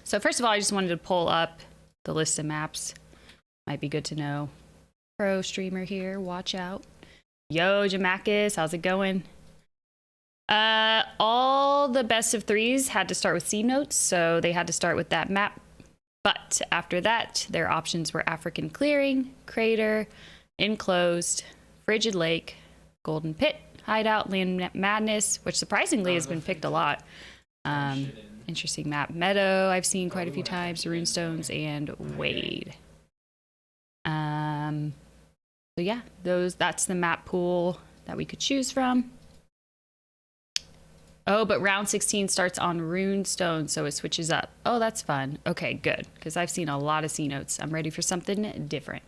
So first of all, I just wanted to pull up the list of maps. Might be good to know. Pro streamer here, watch out. Yo, Jamakis, how's it going? All the best of threes had to start with C notes, so they had to start with that map. But after that, their options were African Clearing, Crater, Enclosed, Frigid Lake, Golden Pit, Hideout, Land Madness, which surprisingly has been picked a lot. Interesting map. Meadow, I've seen quite a few times, Runestones, and Wade. So yeah, that's the map pool that we could choose from. Oh, but round 16 starts on Runestone, so it switches up. Oh, that's fun. Okay, good, because I've seen a lot of C notes. I'm ready for something different.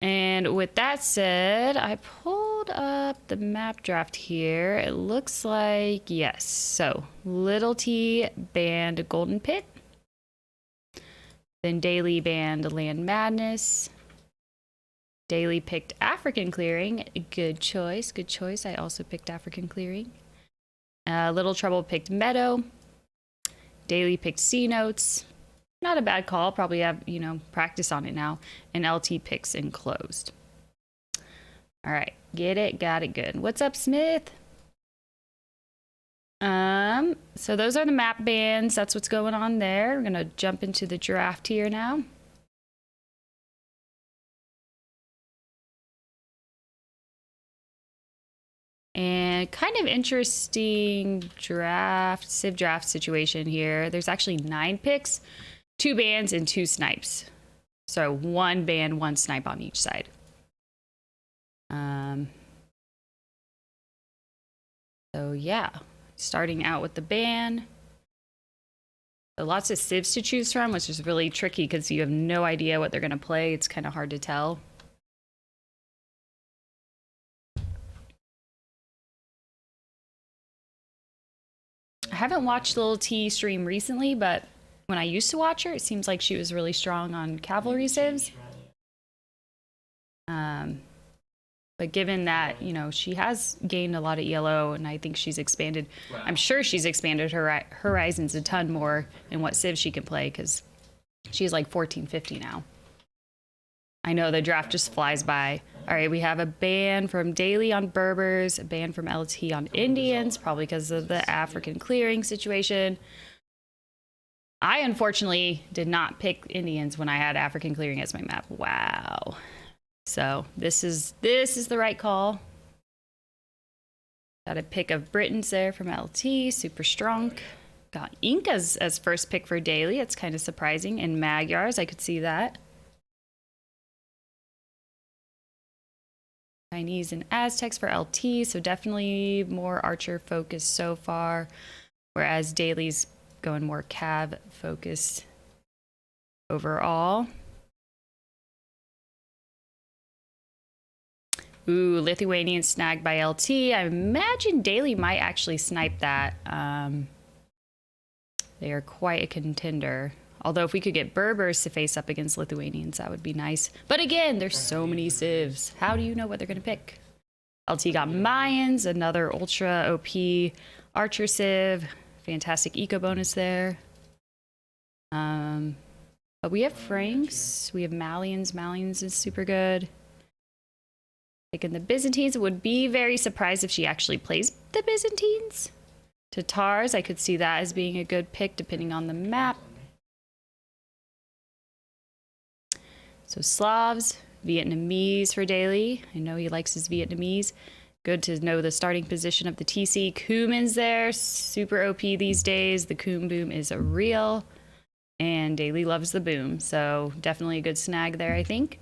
And with that said, I pulled up the map draft here. It looks like, yes. So, Little T banned Golden Pit. Then Daily banned Land Madness. Daily picked African Clearing. Good choice, good choice. I also picked African Clearing. LilTrouble picked Meadow. Daily picked C notes. Not a bad call. Probably have, you know, practice on it now. And LT picks Enclosed. All right. Get it. Got it. Good. What's up, Smith? So those are the map bans. That's what's going on there. We're going to jump into the draft here now. And kind of interesting Civ draft situation here. There's actually 9 picks, 2 bans, and 2 snipes. So 1 ban, 1 snipe on each side. So yeah, starting out with the ban. So lots of civs to choose from, which is really tricky because you have no idea what they're going to play. It's kind of hard to tell. I haven't watched Little T stream recently, but when I used to watch her, it seems like she was really strong on cavalry civs. But given that, you know, she has gained a lot of ELO, and I think she's expanded. Wow. I'm sure she's expanded her horizons a ton more in what civ she can play, because she's like 1450 now. I know the draft just flies by. All right, we have a ban from Daily on Berbers, a ban from LT on Indians, probably because of the African Clearing situation. I unfortunately did not pick Indians when I had African Clearing as my map. Wow. So this is the right call. Got a pick of Britons there from LT, super strong. Got Incas as first pick for Daily. It's kind of surprising. And Magyars, I could see that. Chinese and Aztecs for LT, so definitely more archer focused so far, whereas Daily's going more cav focused overall. Ooh, Lithuanian snagged by LT. I imagine Daily might actually snipe that. They are quite a contender. Although if we could get Berbers to face up against Lithuanians, that would be nice. But again, there's so many civs. How do you know what they're going to pick? LT got Mayans, another ultra OP archer civ. Fantastic eco bonus there. But we have Franks. We have Malians. Malians is super good. Picking the Byzantines. Would be very surprised if she actually plays the Byzantines. Tatars, I could see that as being a good pick depending on the map. So Slavs, Vietnamese for Daily. I know he likes his Vietnamese. Good to know the starting position of the TC. Cumin's there, super OP these days. The Coom boom is a real, and Daily loves the boom. So definitely a good snag there, I think.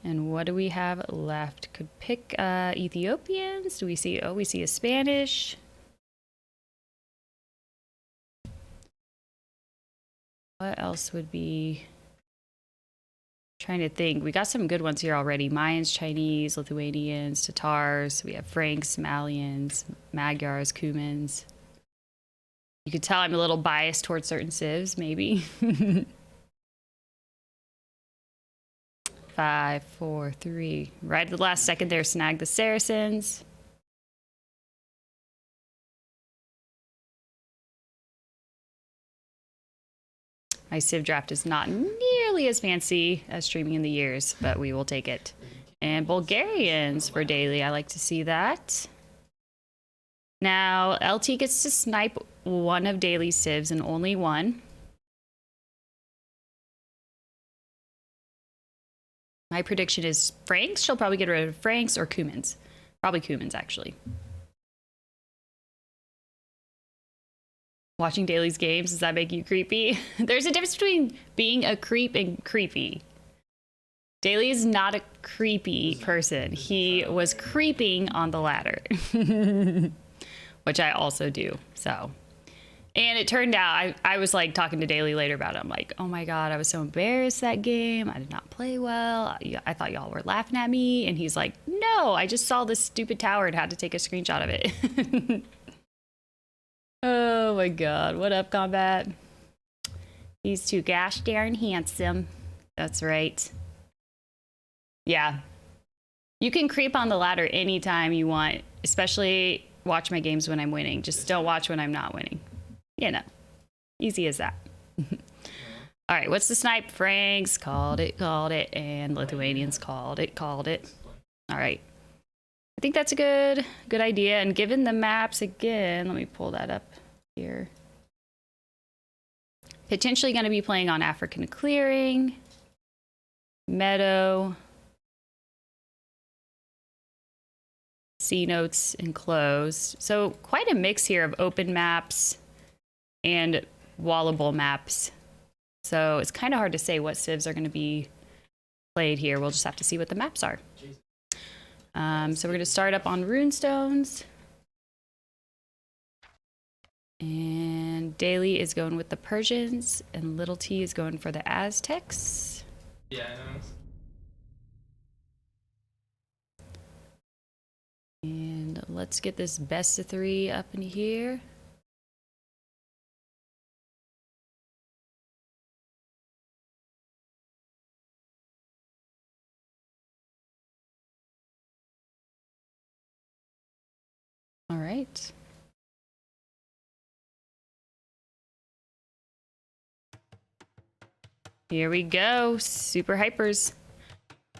And what do we have left? Could pick Ethiopians. Do we see? Oh, we see a Spanish. What else would be? Trying to think. We got some good ones here already. Mayans, Chinese, Lithuanians, Tatars. We have Franks, Malians, Magyars, Cumans. You could tell I'm a little biased towards certain civs, maybe. 5, 4, 3. Right at the last second there, snag the Saracens. My Civ draft is not nearly as fancy as streaming in the years, but we will take it. And Bulgarians for daily. I like to see that. Now, LT gets to snipe one of daily civs and only one. My prediction is Franks. She'll probably get rid of Franks or Cumans. Probably Cumans, actually. Watching Daly's games, does that make you creepy? There's a difference between being a creep and creepy. Daly is not a creepy person. He was creeping on the ladder, which I also do, so. And it turned out, I was like talking to Daly later about it. I'm like, oh my God, I was so embarrassed that game. I did not play well. I thought y'all were laughing at me. And he's like, no, I just saw this stupid tower and had to take a screenshot of it. Oh my God, what up, Combat? He's too gosh darn handsome. That's right. Yeah. You can creep on the ladder anytime you want, especially watch my games when I'm winning. Just don't watch when I'm not winning. You know, easy as that. All right, what's the snipe? Franks called it, and Lithuanians called it. All right. I think that's a good idea. And given the maps again, let me pull that up here. Potentially going to be playing on African Clearing, Meadow, C notes enclosed. So quite a mix here of open maps and wallable maps. So it's kind of hard to say what civs are going to be played here. We'll just have to see what the maps are. So we're going to start up on Runestones. And Daly is going with the Persians, and Little T is going for the Aztecs. Yeah, I know. And let's get this best of 3 up in here. All right. Here we go. Super hypers.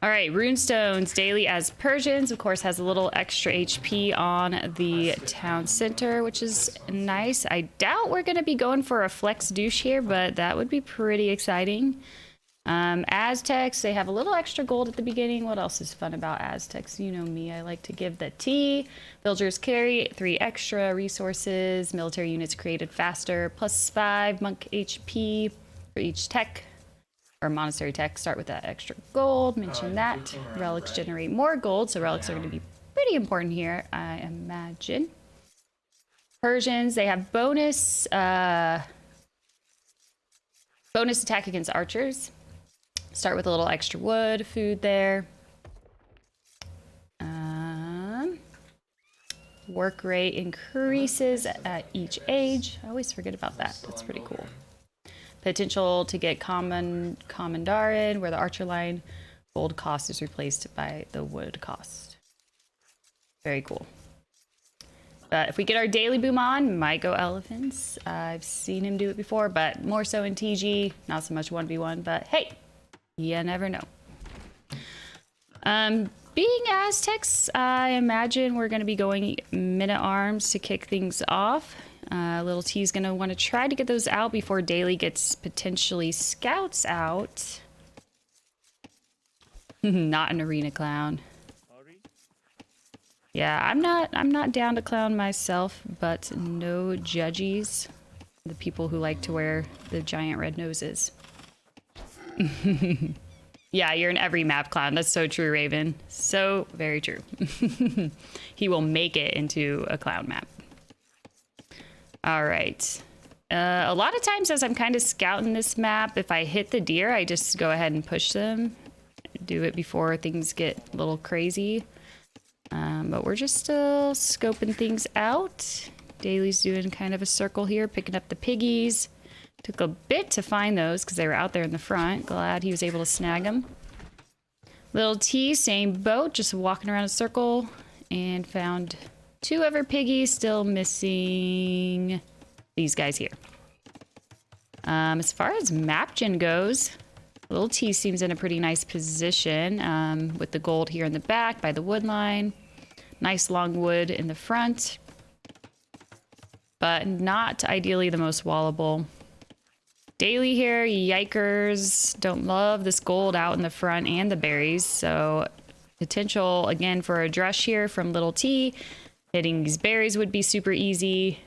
All right, Runestones daily as Persians, of course, has a little extra HP on the town center, which is nice. I doubt we're going to be going for a flex douche here, but that would be pretty exciting. Aztecs, they have a little extra gold at the beginning. What else is fun about Aztecs? You know me, I like to give the T. Villagers carry 3 extra resources. Military units created faster, +5 monk HP for each tech. Or monastery tech, start with that extra gold, mention that. Relics generate more gold, so relics are going to be pretty important here, I imagine. Persians, they have bonus attack against archers. Start with a little extra wood, food there. Work rate increases at each age. I always forget about that. That's pretty cool. Potential to get Commandarin, where the archer line gold cost is replaced by the wood cost. Very cool. But if we get our daily boom on, might go elephants. I've seen him do it before, but more so in TG, not so much 1v1, but hey, you never know. Being Aztecs, I imagine we're going to be going men-at-arms to kick things off. Little T's going to want to try to get those out before Daly gets potentially scouts out. Not an arena clown. Yeah, I'm not down to clown myself, but no judgies. The people who like to wear the giant red noses. Yeah, you're in every map clown. That's so true, Raven. So very true. He will make it into a clown map. All right. A lot of times as I'm kind of scouting this map, if I hit the deer, I just go ahead and push them. Do it before things get a little crazy. But we're just still scoping things out. Daly's doing kind of a circle here, picking up the piggies. Took a bit to find those because they were out there in the front. Glad he was able to snag them. Little T, same boat, just walking around a circle and found 2 of her piggies, still missing these guys here. As far as map gen goes, Little T seems in a pretty nice position with the gold here in the back by the wood line. Nice long wood in the front, but not ideally the most wallable. Daily here, yikers. Don't love this gold out in the front and the berries. So potential again for a drush here from Little T. Hitting these berries would be super easy.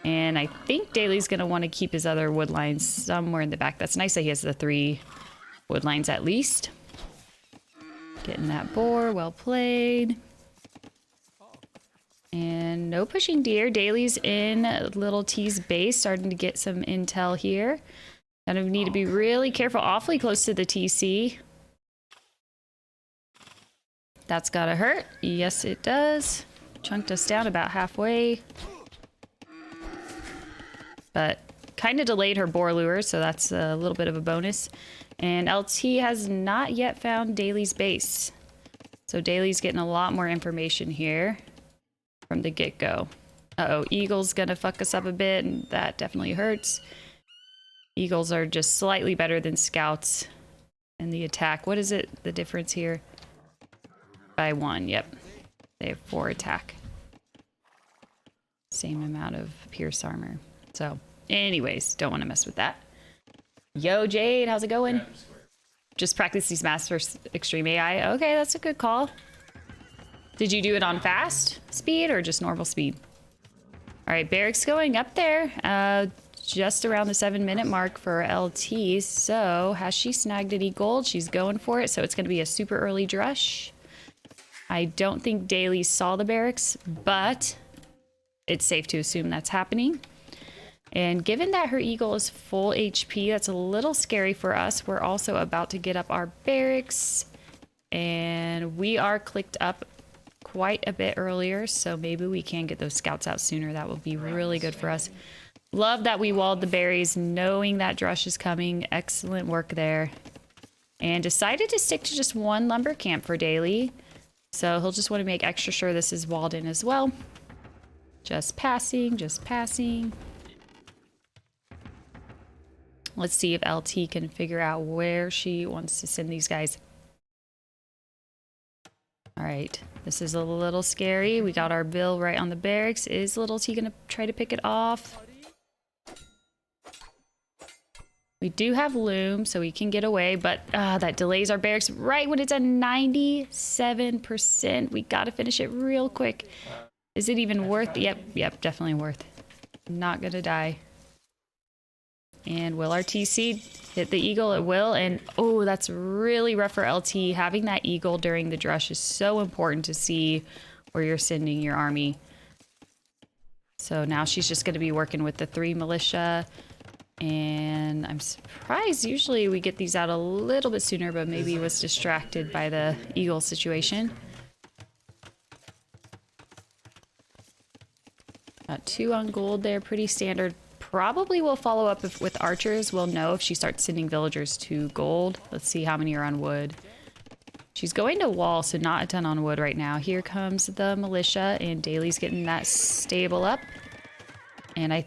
And I think Daily's going to want to keep his other wood lines somewhere in the back. That's nice that he has the 3 wood lines at least. Getting that boar, well played. And no pushing deer. Daily's in Little T's base, starting to get some intel here. Gonna need to be really careful, awfully close to the TC. That's gotta hurt. Yes, it does. Chunked us down about halfway. But kind of delayed her boar lure, so that's a little bit of a bonus. And LT has not yet found Daily's base. So Daily's getting a lot more information here from the get-go. Uh-oh, Eagle's gonna fuck us up a bit, and that definitely hurts. Eagles are just slightly better than Scouts in the attack. What is it, the difference here? By 1, yep. They have 4 attack. Same amount of pierce armor. So, anyways, don't want to mess with that. Yo, Jade, how's it going? Just practice these masks for extreme AI. Okay, that's a good call. Did you do it on fast speed or just normal speed? All right, Barrick's going up there. Just around the 7-minute mark for LT. So, has she snagged any gold? She's going for it. So, it's going to be a super early drush. I don't think Daily saw the barracks, but it's safe to assume that's happening. And given that her eagle is full HP, that's a little scary for us. We're also about to get up our barracks, and we are clicked up quite a bit earlier, so maybe we can get those scouts out sooner. That will be really good for us. Love that we walled the berries, knowing that drush is coming. Excellent work there. And decided to stick to just 1 lumber camp for Daily. So he'll just want to make extra sure this is walled in as well. Just passing, just passing. Let's see if LT can figure out where she wants to send these guys. All right, this is a little scary. We got our bill right on the barracks. Is Little T gonna try to pick it off? We do have loom, so we can get away, but that delays our barracks right when it's at 97%. We gotta finish it real quick. Is it even worth? Yep, definitely worth. Not gonna die. And will our TC hit the eagle? It will. And oh, that's really rough for LT. Having that eagle during the drush is so important to see where you're sending your army. So now she's just going to be working with the 3 militia. And I'm surprised usually we get these out a little bit sooner, but maybe was distracted by the eagle situation. Got 2 on gold there, pretty standard. Probably will follow up with archers. We'll know if she starts sending villagers to gold. Let's see how many are on wood. She's going to wall, so not a ton on wood right now. Here comes the militia, and Daily's getting that stable up. And I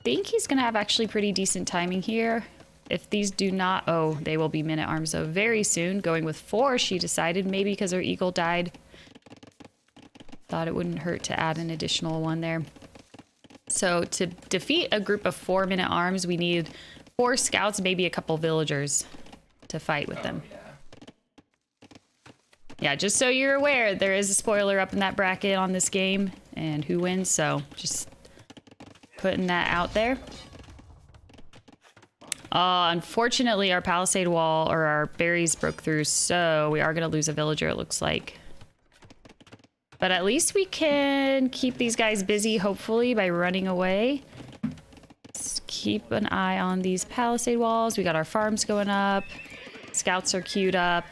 think he's going to have actually pretty decent timing here. If these do not... Oh, they will be minute arms, though, very soon. Going with 4, she decided, maybe because her eagle died. Thought it wouldn't hurt to add an additional one there. So to defeat a group of 4 minute arms, we need 4 scouts, maybe a couple villagers to fight with them. Yeah, just so you're aware, there is a spoiler up in that bracket on this game and who wins, so just putting that out there. Unfortunately, our palisade wall or our berries broke through, so we are going to lose a villager, it looks like. But at least we can keep these guys busy, hopefully, by running away. Let's keep an eye on these palisade walls. We got our farms going up. Scouts are queued up.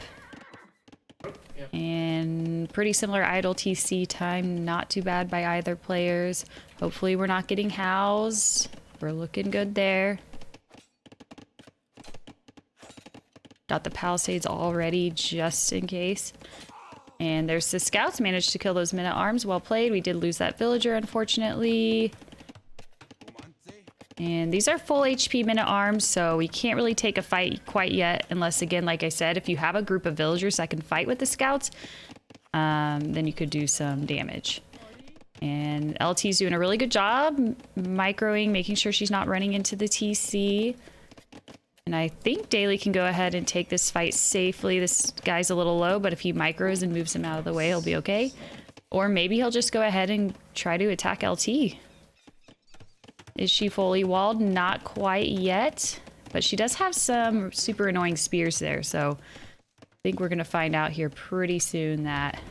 And pretty similar idle TC time. Not too bad by either players. Hopefully we're not getting housed. We're looking good there. Got the palisades all ready just in case. And there's the scouts, managed to kill those men-at-arms. Well played. We did lose that villager, unfortunately. And these are full HP minute arms, so we can't really take a fight quite yet, unless, again, like I said, if you have a group of villagers that can fight with the scouts, then you could do some damage. And LT's doing a really good job microing, making sure she's not running into the TC. And I think Daly can go ahead and take this fight safely. This guy's a little low, but if he micros and moves him out of the way, he'll be okay. Or maybe he'll just go ahead and try to attack LT. Is she fully walled? Not quite yet. But she does have some super annoying spears there, so I think we're going to find out here pretty soon that...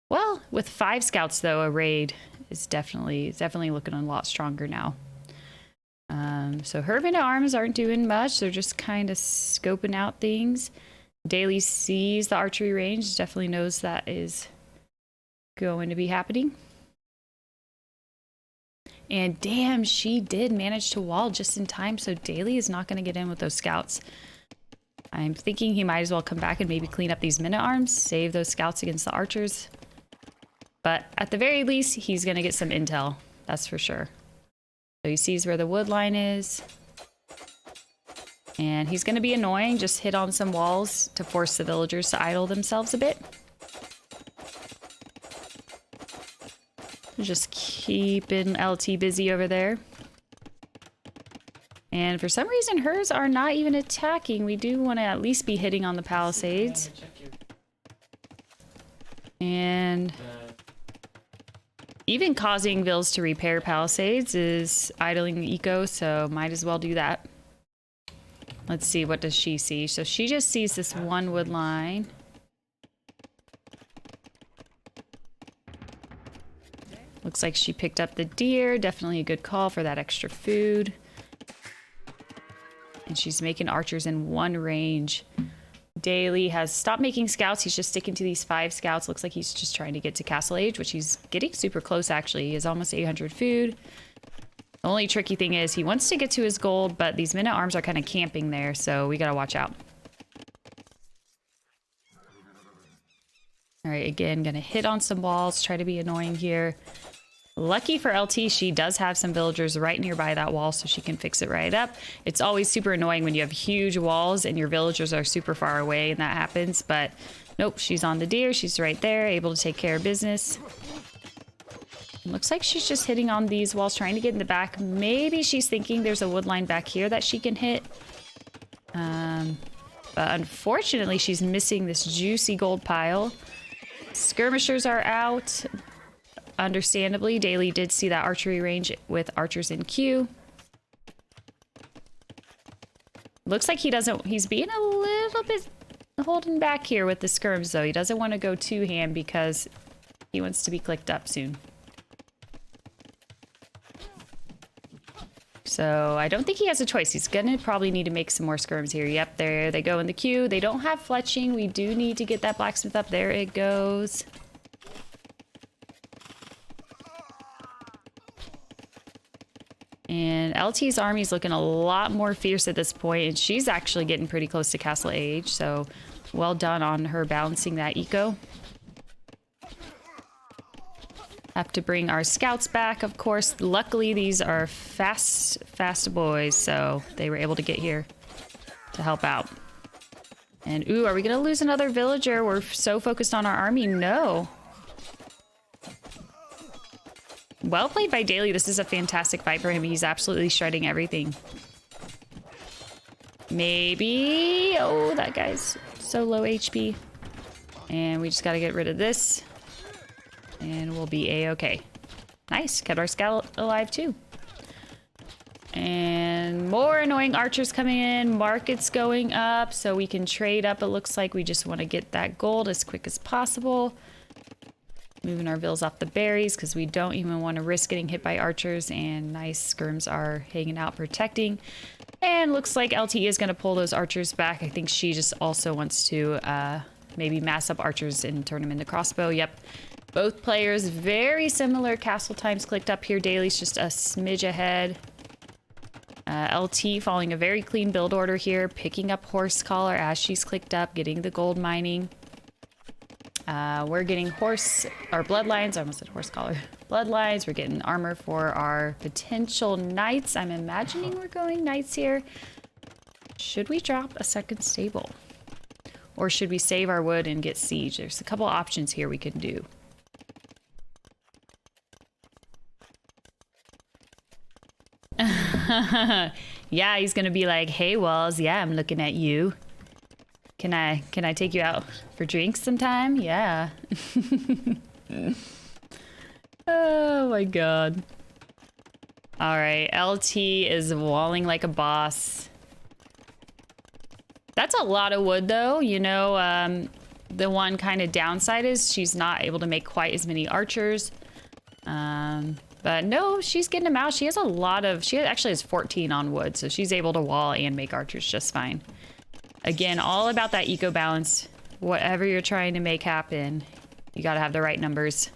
Well, with 5 scouts, though, a raid is definitely looking a lot stronger now. So her minute arms aren't doing much. They're just kind of scoping out things. Daly sees the archery range, definitely knows that is going to be happening. And damn, she did manage to wall just in time, so Daly is not going to get in with those scouts. I'm thinking he might as well come back and maybe clean up these minute arms, save those scouts against the archers. But at the very least, he's going to get some intel, that's for sure. So he sees where the wood line is. And he's going to be annoying, just hit on some walls to force the villagers to idle themselves a bit. Just keeping LT busy over there. And for some reason, hers are not even attacking. We do want to at least be hitting on the palisades. And even causing vills to repair palisades is idling the eco, so might as well do that. Let's see, what does she see? So she just sees this one wood line. Looks like she picked up the deer. Definitely a good call for that extra food. And she's making archers in one range. Daly has stopped making scouts. He's just sticking to these 5 scouts. Looks like he's just trying to get to Castle Age, which he's getting super close, actually. He has almost 800 food. The only tricky thing is he wants to get to his gold, but these minute arms are kind of camping there, so we gotta watch out. All right, again, gonna hit on some walls, try to be annoying here. Lucky for LT, she does have some villagers right nearby that wall, so she can fix it right up. It's always super annoying when you have huge walls and your villagers are super far away and that happens, but nope, she's on the deer. She's right there, able to take care of business. Looks like she's just hitting on these walls, trying to get in the back. Maybe she's thinking there's a wood line back here that she can hit. But unfortunately, she's missing this juicy gold pile. Skirmishers are out. Understandably, Daly did see that archery range with archers in queue. Looks like he's being a little bit holding back here with the skirms, though. He doesn't want to go too ham because he wants to be clicked up soon. So I don't think he has a choice. He's gonna probably need to make some more skirms here. Yep, there they go in the queue. They don't have fletching. We do need to get that blacksmith up. There it goes. And LT's army's looking a lot more fierce at this point, and she's actually getting pretty close to Castle Age, so well done on her balancing that eco. Have to bring our scouts back, of course. Luckily, these are fast boys, so they were able to get here to help out. And ooh, are we gonna lose another villager? We're so focused on our army. No. Well played by Daly. This is a fantastic fight for him. He's absolutely shredding everything. Maybe... Oh, that guy's so low HP. And we just gotta get rid of this. And we'll be A-okay. Nice. Kept our scout alive, too. And more annoying archers coming in. Market's going up, so we can trade up. It looks like we just want to get that gold as quick as possible. Moving our vills off the berries because we don't even want to risk getting hit by archers, and nice skirms are hanging out protecting. And looks like LT is going to pull those archers back. I think she just also wants to maybe mass up archers and turn them into crossbow. Yep. Both players very similar castle times clicked up here. Daly's just a smidge ahead. LT following a very clean build order here, picking up horse collar as she's clicked up, getting the gold mining. We're getting horse or bloodlines. I almost said horse collar. Bloodlines. We're getting armor for our potential knights. I'm imagining we're going knights here. Should we drop a second stable? Or should we save our wood and get siege? There's a couple options here we can do. Yeah, he's gonna be like, hey Wells, yeah, I'm looking at you. Can I take you out for drinks sometime? Yeah. Oh my god. Alright, LT is walling like a boss. That's a lot of wood though, you know. The one kind of downside is she's not able to make quite as many archers. But no, she's getting them out. She has a lot of, she actually has 14 on wood, so she's able to wall and make archers just fine. Again, all about that eco balance. Whatever you're trying to make happen, you gotta have the right numbers.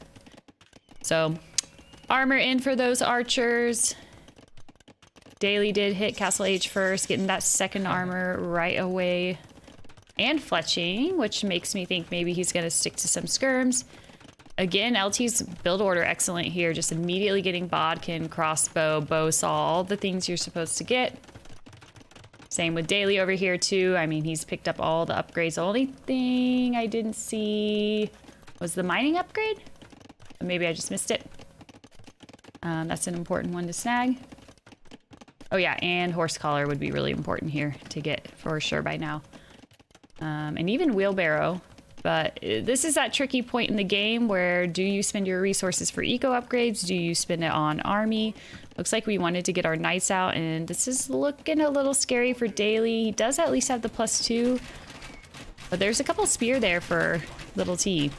So, armor in for those archers. Daily did hit Castle H first, getting that second armor right away. And fletching, which makes me think maybe he's gonna stick to some skirms. Again, LT's build order excellent here. Just immediately getting bodkin, crossbow, bow saw, all the things you're supposed to get. Same with Daily over here too. I mean, he's picked up all the upgrades. The only thing I didn't see was the mining upgrade. Maybe I just missed it. That's an important one to snag. Oh yeah, and horse collar would be really important here to get for sure by now. And even wheelbarrow. But this is that tricky point in the game where do you spend your resources for eco upgrades? Do you spend it on army? Looks like we wanted to get our knights out, and this is looking a little scary for Daily. He does at least have the +2, but there's a couple spear there for little T.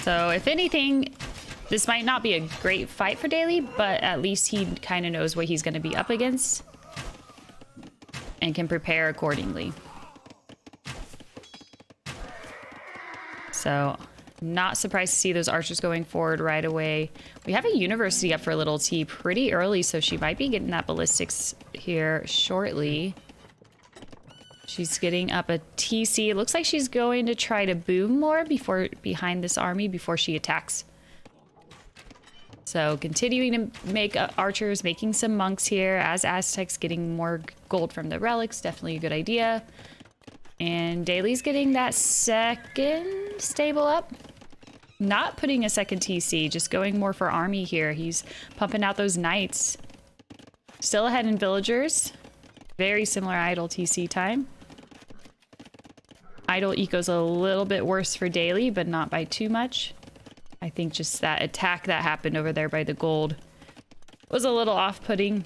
So if anything, this might not be a great fight for Daily, but at least he kind of knows what he's going to be up against and can prepare accordingly. So, not surprised to see those archers going forward right away. We have a university up for little T pretty early, so she might be getting that ballistics here shortly. She's getting up a TC. It looks like she's going to try to boom more behind this army before she attacks. So continuing to make archers, making some monks here as Aztecs, getting more gold from the relics. Definitely a good idea. And Daily's getting that second stable up. Not putting a second TC, just going more for army here. He's pumping out those knights. Still ahead in villagers. Very similar idle TC time. Idle eco's a little bit worse for Daily, but not by too much. I think just that attack that happened over there by the gold was a little off-putting,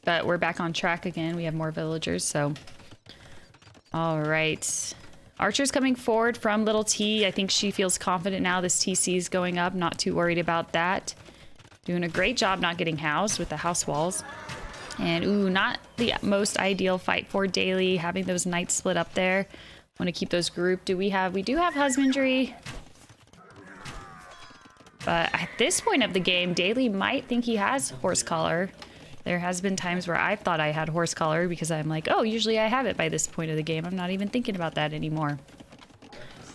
but we're back on track again. We have more villagers, so. All right. Archer's coming forward from little T. I think she feels confident now. This TC is going up. Not too worried about that. Doing a great job not getting housed with the house walls. And, ooh, not the most ideal fight for Daily. Having those knights split up there. Want to keep those grouped. We do have husbandry. But at this point of the game, Daily might think he has horse collar. There has been times where I've thought I had horse collar because I'm like, oh, usually I have it by this point of the game. I'm not even thinking about that anymore.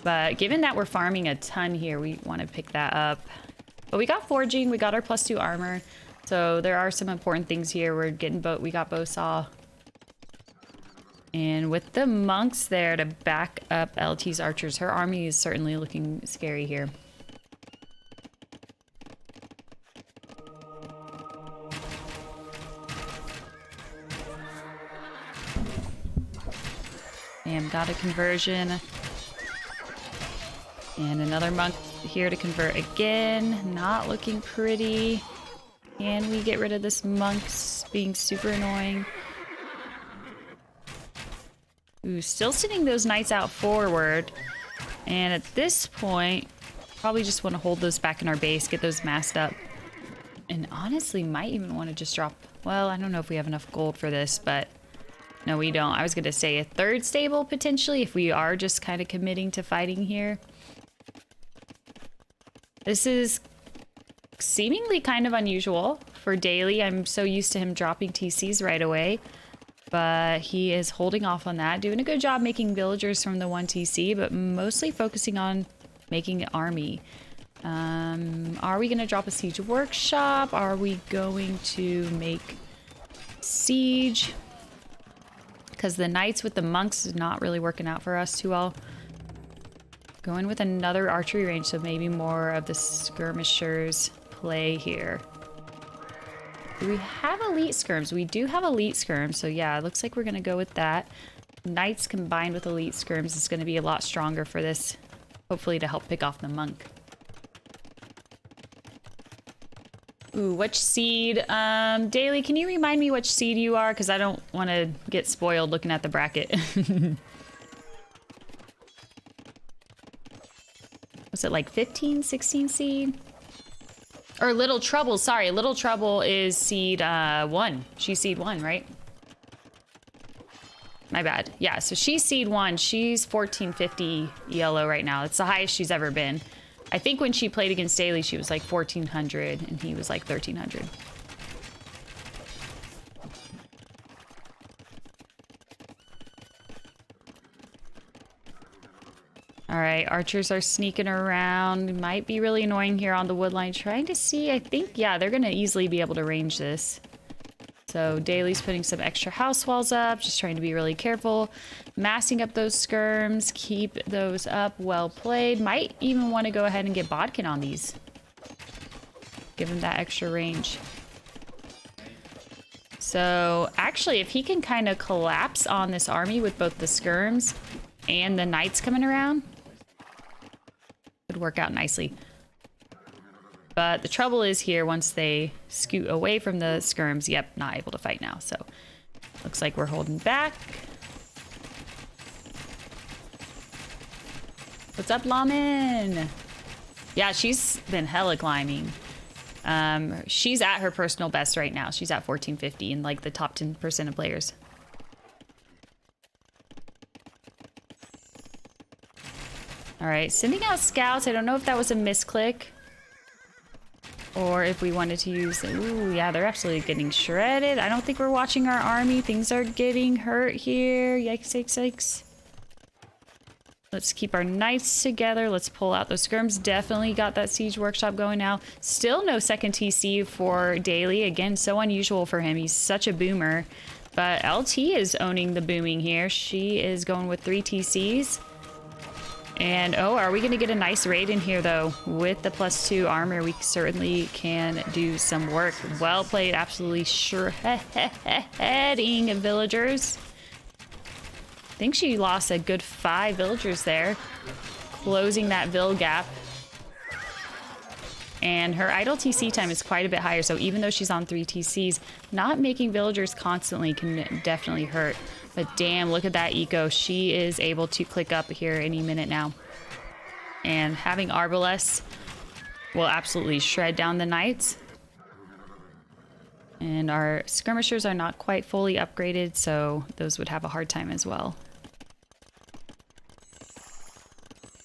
But given that we're farming a ton here, we want to pick that up. But we got forging, we got our +2 armor. So there are some important things here. We're getting we got bow saw. And with the monks there to back up LT's archers, her army is certainly looking scary here. And got a conversion. And another monk here to convert again. Not looking pretty. Can we get rid of this monks being super annoying? Ooh, still sending those knights out forward. And at this point, probably just want to hold those back in our base, get those masked up. And honestly, might even want to just drop... Well, I don't know if we have enough gold for this, but... No, we don't. I was going to say a third stable, potentially, if we are just kind of committing to fighting here. This is seemingly kind of unusual for Daily. I'm so used to him dropping TCs right away. But he is holding off on that, doing a good job making villagers from the 1 TC, but mostly focusing on making an army. Are we going to drop a siege workshop? Are we going to make siege? Because the knights with the monks is not really working out for us too well. Going with another archery range, so maybe more of the skirmishers play here. Do we have elite skirms? We do have elite skirms, so yeah, it looks like we're going to go with that. Knights combined with elite skirms is going to be a lot stronger for this, hopefully to help pick off the monk. Ooh, which seed? Daily, can you remind me which seed you are? Because I don't want to get spoiled looking at the bracket. Was it like 15, 16 seed? Or LilTrouble, sorry. LilTrouble is seed 1. She's seed 1, right? My bad. Yeah, so she's seed 1. She's 1450 ELO right now. It's the highest she's ever been. I think when she played against Daily, she was like 1400 and he was like 1300. All right, archers are sneaking around. Might be really annoying here on the wood line. Trying to see, I think, yeah, they're going to easily be able to range this. So Daily's putting some extra house walls up, just trying to be really careful. Massing up those skirms, keep those up, well played. Might even want to go ahead and get Bodkin on these. Give him that extra range. So actually, if he can kind of collapse on this army with both the skirms and the knights coming around, would work out nicely. But the trouble is here, once they scoot away from the skirms, yep, not able to fight now. So looks like we're holding back. What's up, Lamin? Yeah, she's been hella climbing. She's at her personal best right now. She's at 1450 in like the top 10% of players. All right, sending out scouts. I don't know if that was a misclick or if we wanted to use... Ooh, yeah, they're absolutely getting shredded. I don't think we're watching our army. Things are getting hurt here. Yikes, yikes, yikes. Let's keep our knights together. Let's pull out those skirms. Definitely got that siege workshop going now. Still no second TC for Daily. Again, so unusual for him. He's such a boomer. But LT is owning the booming here. She is going with 3 TCs. And, oh, are we going to get a nice raid in here, though? With the +2 armor, we certainly can do some work. Well played. Absolutely shredding villagers. I think she lost a good 5 villagers there. Closing that Vill gap. And her idle TC time is quite a bit higher, so even though she's on 3 TCs, not making villagers constantly can definitely hurt. But damn, look at that eco. She is able to click up here any minute now. And having Arbalest will absolutely shred down the knights. And our skirmishers are not quite fully upgraded, so those would have a hard time as well.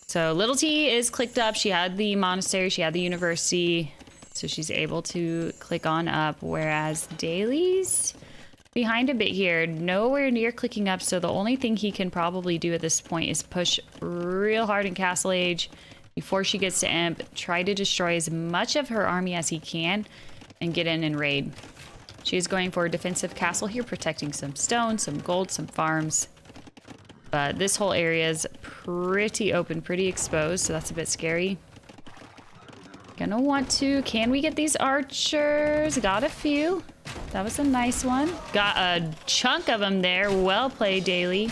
So Little T is clicked up. She had the monastery, she had the university, so she's able to click on up, whereas Daily's behind a bit here, nowhere near clicking up, so the only thing he can probably do at this point is push real hard in Castle Age before she gets to Imp, try to destroy as much of her army as he can, and get in and raid. She's going for a defensive castle here, protecting some stone, some gold, some farms. But this whole area is pretty open, pretty exposed, so that's a bit scary. Gonna want to... Can we get these archers? Got a few. That was a nice one. Got a chunk of them there. Well played, Daily.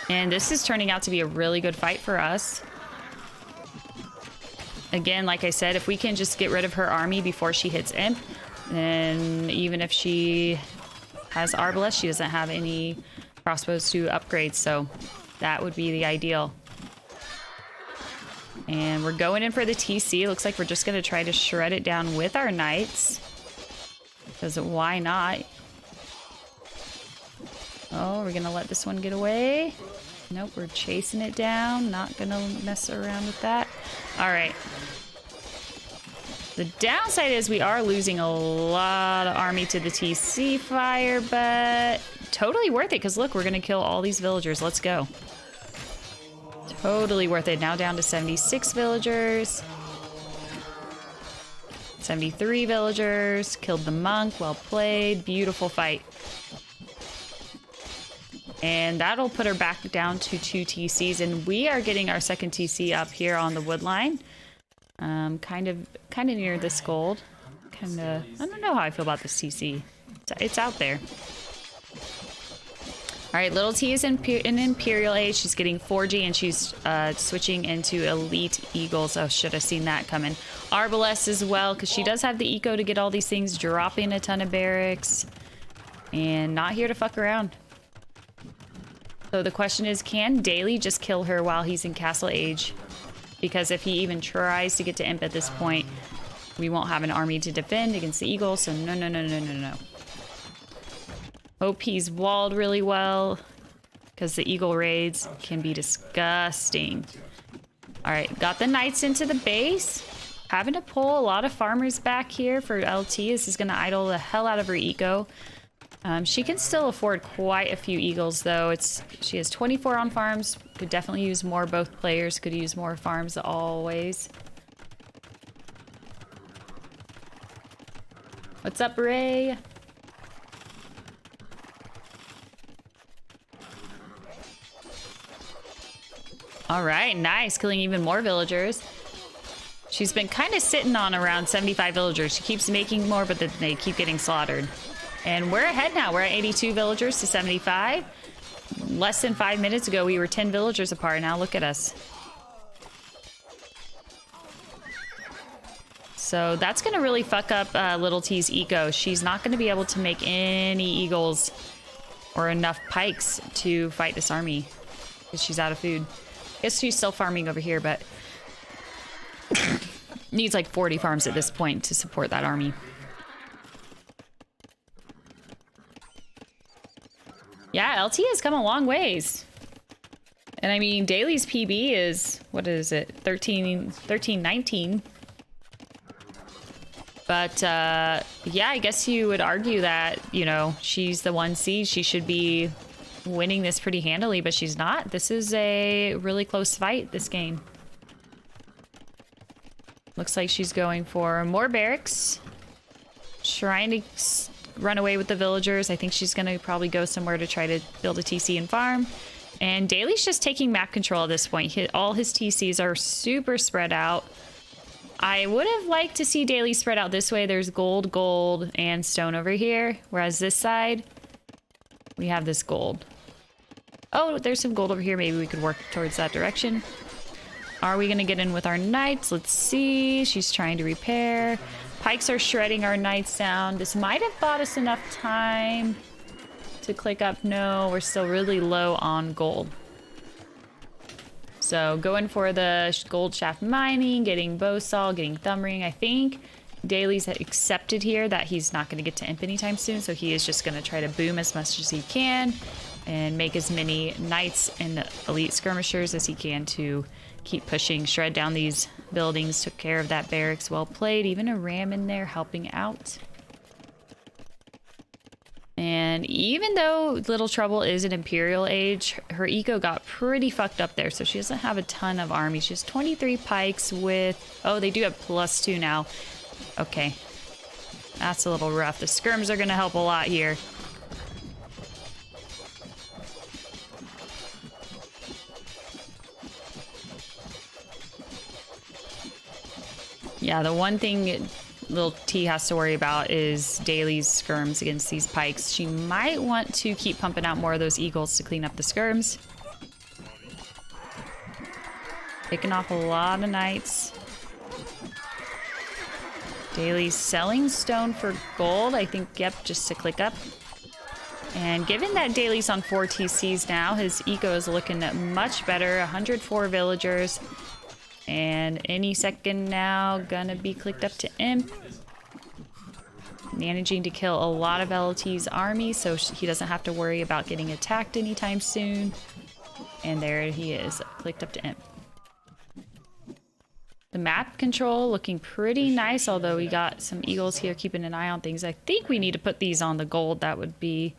And this is turning out to be a really good fight for us. Again, like I said, if we can just get rid of her army before she hits Imp, then even if she has Arbalest, she doesn't have any crossbows to upgrade, so that would be the ideal. And we're going in for the TC. Looks like we're just going to try to shred it down with our knights. Because why not? Oh, we're going to let this one get away. Nope, we're chasing it down. Not going to mess around with that. All right. The downside is we are losing a lot of army to the TC fire, but totally worth it because look, we're going to kill all these villagers. Let's go. Totally worth it. Now down to 76 villagers. 73 villagers. Killed the monk. Well played. Beautiful fight. And that'll put her back down to 2 TCs. And we are getting our second TC up here on the wood line. Kind of near this gold. I don't know how I feel about this TC. It's out there. All right, little T is in Imperial Age. She's getting 4G and she's switching into Elite Eagles. Oh, should have seen that coming. Arbalest as well, because she does have the eco to get all these things, dropping a ton of barracks. And not here to fuck around. So the question is, can Daily just kill her while he's in Castle Age? Because if he even tries to get to Imp at this point, we won't have an army to defend against the Eagle, so no, no, no, no, no, no. Hope he's walled really well, because the Eagle raids can be disgusting. Alright, got the Knights into the base. Having to pull a lot of farmers back here for LT. This is going to idle the hell out of her eco. She can still afford quite a few Eagles, though. She has 24 on farms. Could definitely use more. Both players could use more farms always. What's up, Ray? All right, nice. Killing even more villagers. She's been kind of sitting on around 75 villagers. She keeps making more, but then they keep getting slaughtered. And we're ahead now. We're at 82 villagers to 75. Less than 5 minutes ago, we were 10 villagers apart. Now look at us. So that's going to really fuck up Little T's eco. She's not going to be able to make any eagles or enough pikes to fight this army because she's out of food. I guess she's still farming over here, but needs like 40 farms at this point to support that army. Yeah, LT has come a long ways. And I mean, Daily's PB is, what is it? 1319. But yeah, I guess you would argue that, you know, she's the 1 seed. She should be winning this pretty handily, but she's not. This is a really close fight, this game. Looks like she's going for more barracks. Trying to run away with the villagers. I think she's going to probably go somewhere to try to build a TC and farm. And Daily's just taking map control at this point. All his TCs are super spread out. I would have liked to see Daily spread out this way. There's gold, gold, and stone over here. Whereas this side, we have this gold. Oh, there's some gold over here. Maybe we could work towards that direction. Are we going to get in with our knights? Let's see. She's trying to repair. Pikes are shredding our knights down. This might have bought us enough time to click up. No, we're still really low on gold. So going for the gold shaft mining, getting bow saw, getting thumb ring. I think Daily's accepted here that he's not going to get to imp anytime soon. So he is just going to try to boom as much as he can and make as many knights and elite skirmishers as he can to keep pushing, shred down these buildings. Took care of that barracks. Well played. Even a ram in there helping out. And even though LilTrouble is an Imperial Age, her eco got pretty fucked up there. So she doesn't have a ton of armies. She has 23 pikes with... Oh, they do have +2 now. Okay. That's a little rough. The skirms are going to help a lot here. Yeah, the one thing Lil T has to worry about is Daily's skirms against these pikes. She might want to keep pumping out more of those eagles to clean up the skirms. Picking off a lot of knights. Daily's selling stone for gold. I think, yep, just to click up. And given that Daily's on 4 TCs now, his eco is looking much better. 104 villagers. And any second now, gonna be clicked up to imp. Managing to kill a lot of LT's army, so he doesn't have to worry about getting attacked anytime soon. And there he is, clicked up to imp. The map control looking pretty nice, although we got some eagles here keeping an eye on things. I think we need to put these on the gold. That would be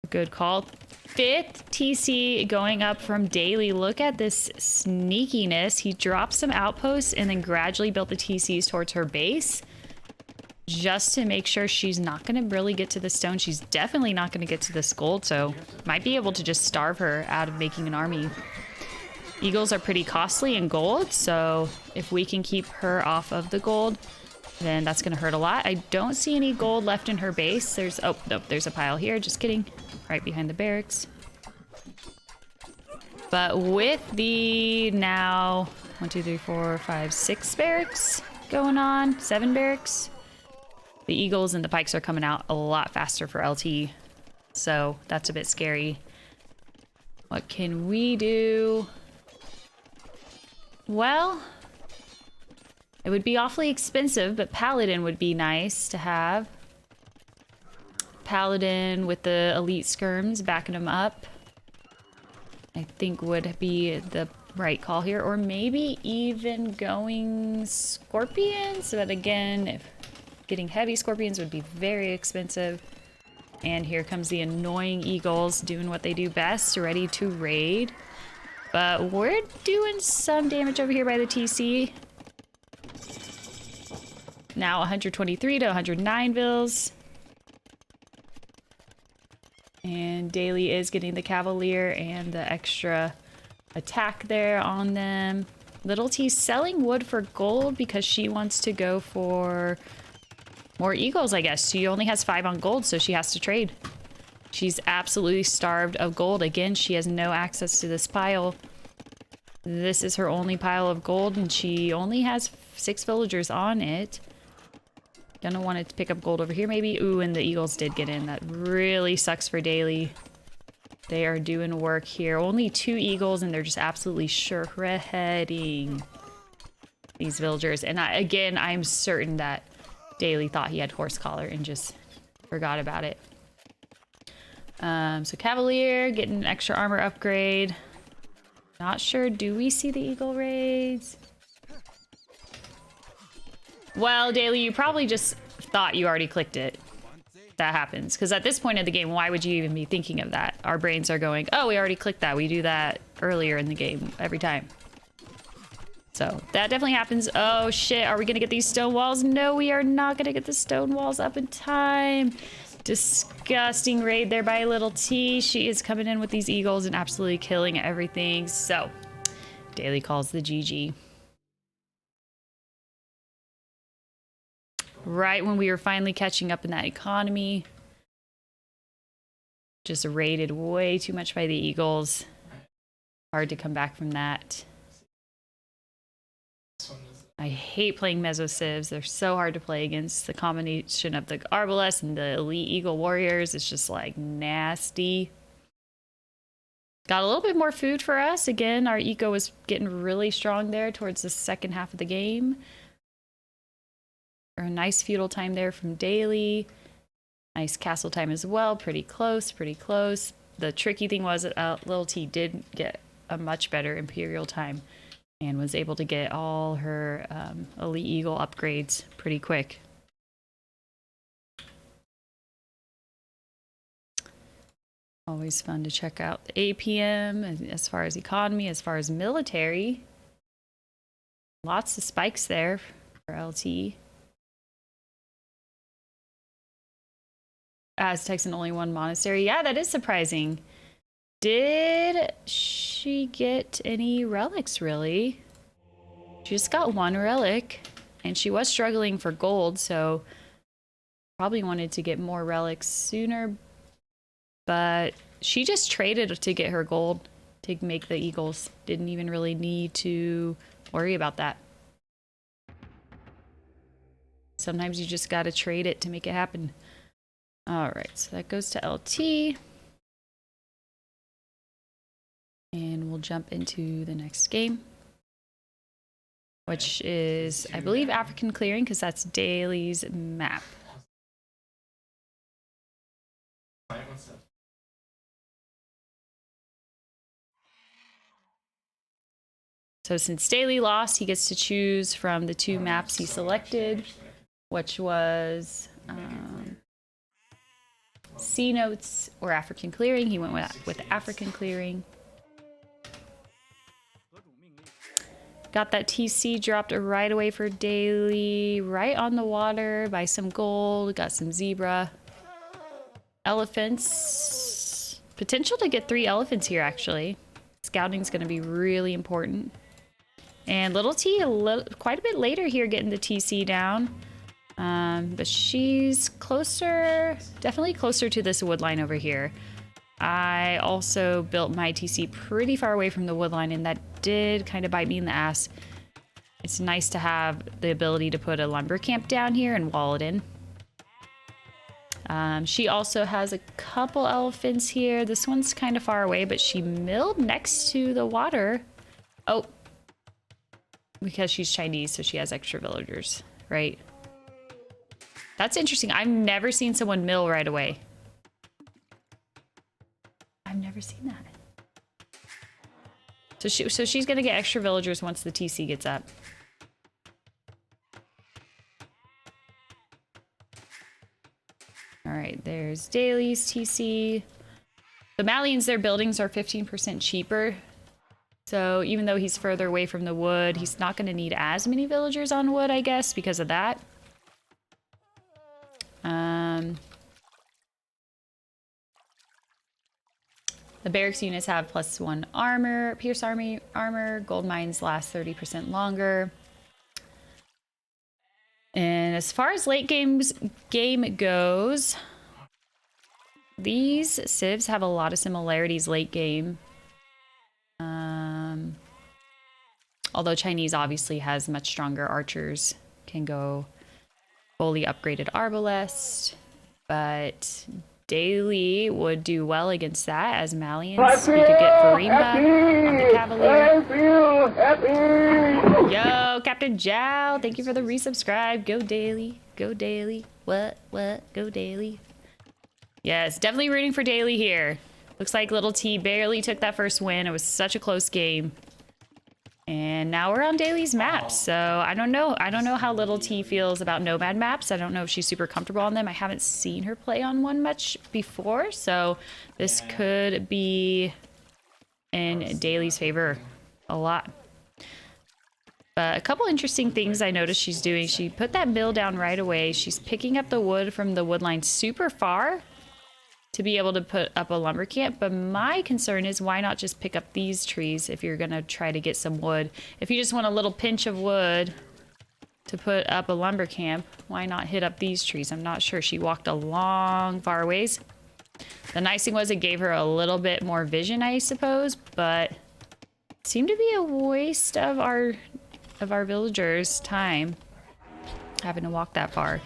a good call. 5th TC going up from Daily. Look at this sneakiness. He dropped some outposts and then gradually built the TCs towards her base just to make sure she's not going to really get to the stone. She's definitely not going to get to this gold, so might be able to just starve her out of making an army. Eagles are pretty costly in gold, so if we can keep her off of the gold, then that's going to hurt a lot. I don't see any gold left in her base. There's, oh, nope, there's a pile here. Just kidding. Right behind the barracks. But with the now 1, 2, 3, 4, 5, 6 barracks going on, 7 barracks, the eagles and the pikes are coming out a lot faster for LT. So that's a bit scary. What can we do? Well, it would be awfully expensive, but Paladin would be nice to have. Paladin with the elite skirms backing him up, I think would be the right call here. Or maybe even going scorpions, but again, if getting heavy scorpions would be very expensive. And here comes the annoying eagles doing what they do best, ready to raid. But we're doing some damage over here by the TC. Now 123 to 109 vills. And Daily is getting the Cavalier and the extra attack there on them. Little T's selling wood for gold because she wants to go for more eagles, I guess. She only has 5 on gold, so she has to trade. She's absolutely starved of gold. Again, she has no access to this pile. This is her only pile of gold, and she only has 6 villagers on it. Gonna want to pick up gold over here, maybe. Ooh, and the eagles did get in. That really sucks for Daily. They are doing work here. Only 2 eagles, and they're just absolutely shredding these villagers. And again, I'm certain that Daily thought he had horse collar and just forgot about it. So Cavalier getting an extra armor upgrade. Not sure. Do we see the eagle raids? Well, Daily, you probably just thought you already clicked it. That happens. Because at this point in the game, why would you even be thinking of that? Our brains are going, oh, we already clicked that. We do that earlier in the game every time. So that definitely happens. Oh, shit. Are we going to get these stone walls? No, we are not going to get the stone walls up in time. Disgusting raid there by Little T. She is coming in with these eagles and absolutely killing everything. So Daily calls the GG. Right when we were finally catching up in that economy. Just raided way too much by the eagles. Hard to come back from that. I hate playing Meso Civs. They're so hard to play against. The combination of the Arbalest and the Elite Eagle Warriors is just like nasty. Got a little bit more food for us. Again, our eco was getting really strong there towards the second half of the game. A nice feudal time there from Daily. Nice castle time as well. Pretty close, pretty close. The tricky thing was that Little T did get a much better Imperial time and was able to get all her Elite Eagle upgrades pretty quick. Always fun to check out the APM as far as economy, as far as military. Lots of spikes there for LT. Aztecs and only 1 monastery. Yeah, that is surprising. Did she get any relics, really? She just got 1 relic, and she was struggling for gold, so probably wanted to get more relics sooner, but she just traded to get her gold to make the eagles. Didn't even really need to worry about that. Sometimes you just gotta trade it to make it happen. All right, so that goes to LT. And we'll jump into the next game, which is, I believe, African Clearing, because that's Daily's map. So since Daly lost, he gets to choose from the 2 maps he selected, which was C Notes or African Clearing. He went with African Clearing. Got that TC dropped right away for Daly, right on the water by some gold. Got some zebra. Elephants. Potential to get 3 elephants here, actually. Scouting's going to be really important. And Little T, quite a bit later here getting the TC down. But she's closer, definitely closer to this wood line over here. I also built my TC pretty far away from the wood line, and that did kind of bite me in the ass. It's nice to have the ability to put a lumber camp down here and wall it in. She also has a couple elephants here. This one's kind of far away, but she milled next to the water. Oh, because she's Chinese, so she has extra villagers, right? That's interesting. I've never seen someone mill right away. I've never seen that. So she's gonna get extra villagers once the TC gets up. All right, there's Daly's TC. The Malians, their buildings are 15% cheaper. So even though he's further away from the wood, he's not gonna need as many villagers on wood, I guess, because of that. The barracks units have +1 armor, pierce armor. Gold mines last 30% longer. And as far as late game goes, these civs have a lot of similarities late game. Although Chinese obviously has much stronger archers, can go fully upgraded arbalest, but Daly would do well against that as Malians. We could get Farimba on the Cavalier. Yo, Captain Zhao, thank you for the resubscribe. Go Daly, go Daly. What, go Daly. Yes, definitely rooting for Daly here. Looks like Little T barely took that first win. It was such a close game. And now we're on Daly's maps, so I don't know how Little T feels about Nomad maps. I don't know if she's super comfortable on them. I haven't seen her play on one much before, so this could be in Daly's favor a lot. But a couple interesting things I noticed she's doing. She put that mill down right away. She's picking up the wood from the wood line super far to be able to put up a lumber camp, but my concern is why not just pick up these trees if you're gonna try to get some wood. If you just want a little pinch of wood to put up a lumber camp, why not hit up these trees? I'm not sure. She walked a long far ways. The nice thing was it gave her a little bit more vision, I suppose, but it seemed to be a waste of our villagers' time having to walk that far.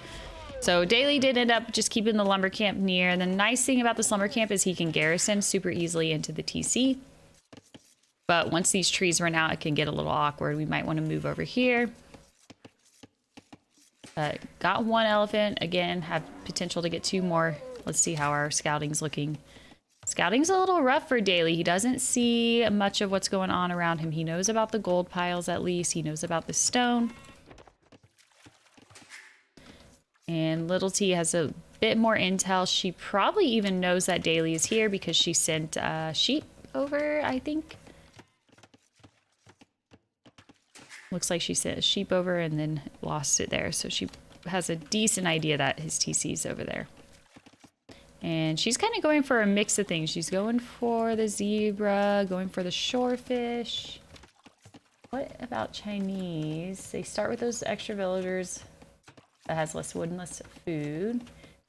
So Daly did end up just keeping the lumber camp near. And the nice thing about this lumber camp is he can garrison super easily into the TC. But once these trees run out, it can get a little awkward. We might want to move over here. Got 1 elephant. Again, have potential to get 2 more. Let's see how our scouting's looking. Scouting's a little rough for Daly. He doesn't see much of what's going on around him. He knows about the gold piles at least. He knows about the stone. And Little T has a bit more intel. She probably even knows that Daly is here because she sent sheep over, I think. Looks like she sent a sheep over and then lost it there. So she has a decent idea that his TC's over there. And she's kind of going for a mix of things. She's going for the zebra, going for the shorefish. What about Chinese? They start with those extra villagers. That has less wood and less food.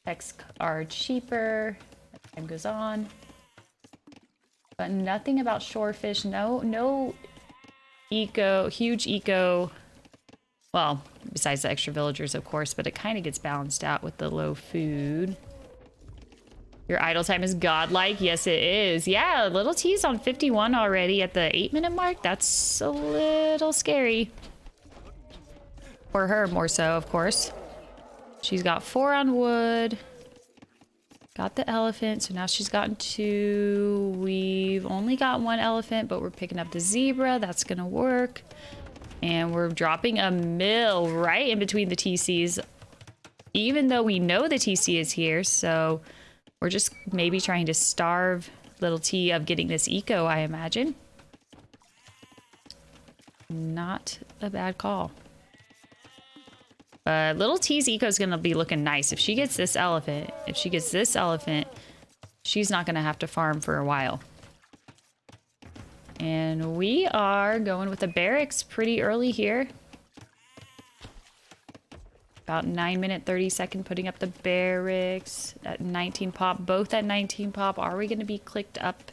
Techs are cheaper as time goes on. But nothing about shorefish. No huge eco. Well, besides the extra villagers, of course, but it kind of gets balanced out with the low food. Your idle time is godlike. Yes, it is. Yeah, Little T's on 51 already at the 8-minute mark. That's a little scary. For her, more so, of course. She's got 4 on wood. Got the elephant, so now she's gotten 2. We've only got 1 elephant, but we're picking up the zebra. That's gonna work. And we're dropping a mill right in between the TCs, even though we know the TC is here. So we're just maybe trying to starve little T of getting this eco, I imagine. Not a bad call. Little T's eco is going to be looking nice. If she gets this elephant, she's not going to have to farm for a while. And we are going with the barracks pretty early here. About 9-minute, 30-second putting up the barracks at 19 pop. Both at 19 pop. Are we going to be clicked up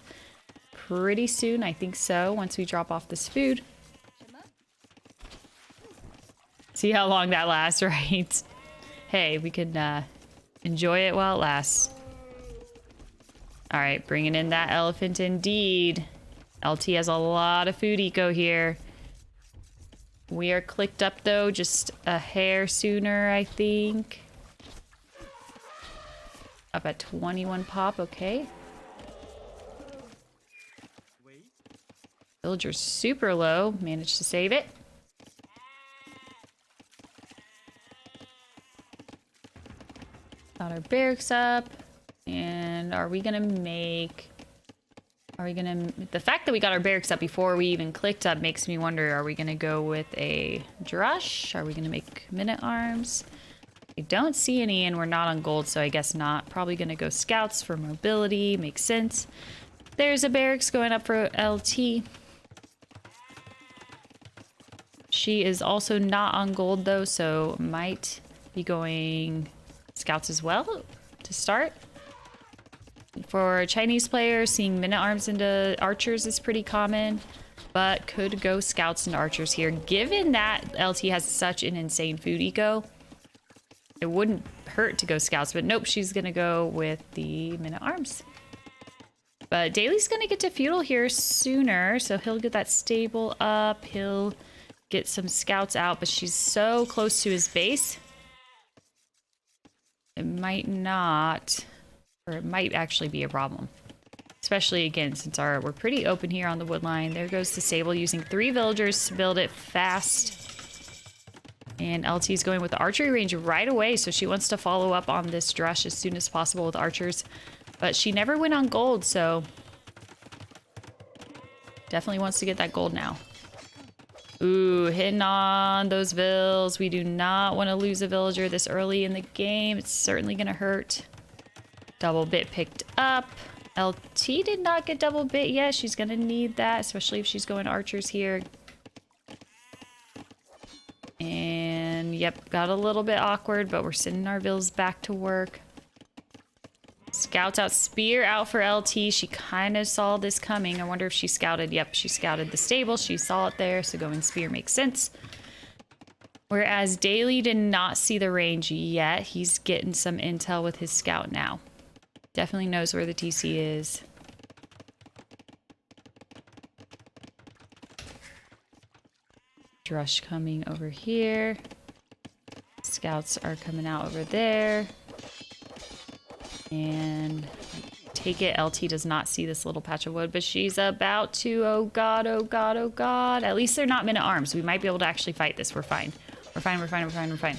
pretty soon? I think so, once we drop off this food. See how long that lasts, right? Hey, we could enjoy it while it lasts. All right, bringing in that elephant indeed. LT has a lot of food eco here. We are clicked up though, just a hair sooner, I think. Up at 21 pop, okay. Villager's super low, managed to save it. Got our barracks up. And are we gonna make... The fact that we got our barracks up before we even clicked up makes me wonder, are we gonna go with a drush? Are we gonna make minute arms? I don't see any and we're not on gold, so I guess not. Probably gonna go scouts for mobility, makes sense. There's a barracks going up for LT. She is also not on gold though, so might be going scouts as well to start. For Chinese players, seeing minute arms into archers is pretty common, but could go scouts and archers here. Given that LT has such an insane food eco, it wouldn't hurt to go scouts, but nope, she's gonna go with the minute arms. But Daly's gonna get to feudal here sooner, so he'll get that stable up, he'll get some scouts out, but she's so close to his base. It might not... or it might actually be a problem. Especially, again, since we're pretty open here on the wood line. There goes the Sable using 3 villagers to build it fast. And LT's going with the archery range right away, so she wants to follow up on this drush as soon as possible with archers. But she never went on gold, so... definitely wants to get that gold now. Ooh, hitting on those vills. We do not want to lose a villager this early in the game. It's certainly going to hurt. Double bit picked up. LT did not get double bit yet. She's gonna need that, especially if she's going archers here. And yep, got a little bit awkward, but we're sending our vills back to work. Scouts out, spear out for LT. She kind of saw this coming. I wonder if she scouted. Yep, she scouted the stable. She saw it there, so going spear makes sense. Whereas Daly did not see the range yet. He's getting some intel with his scout now. Definitely knows where the TC is. Drush coming over here. Scouts are coming out over there. And take it, LT does not see this little patch of wood, but she's about to. Oh god, oh god, oh god. At least they're not men at arms. We might be able to actually fight this. We're fine. We're fine, we're fine, we're fine, we're fine.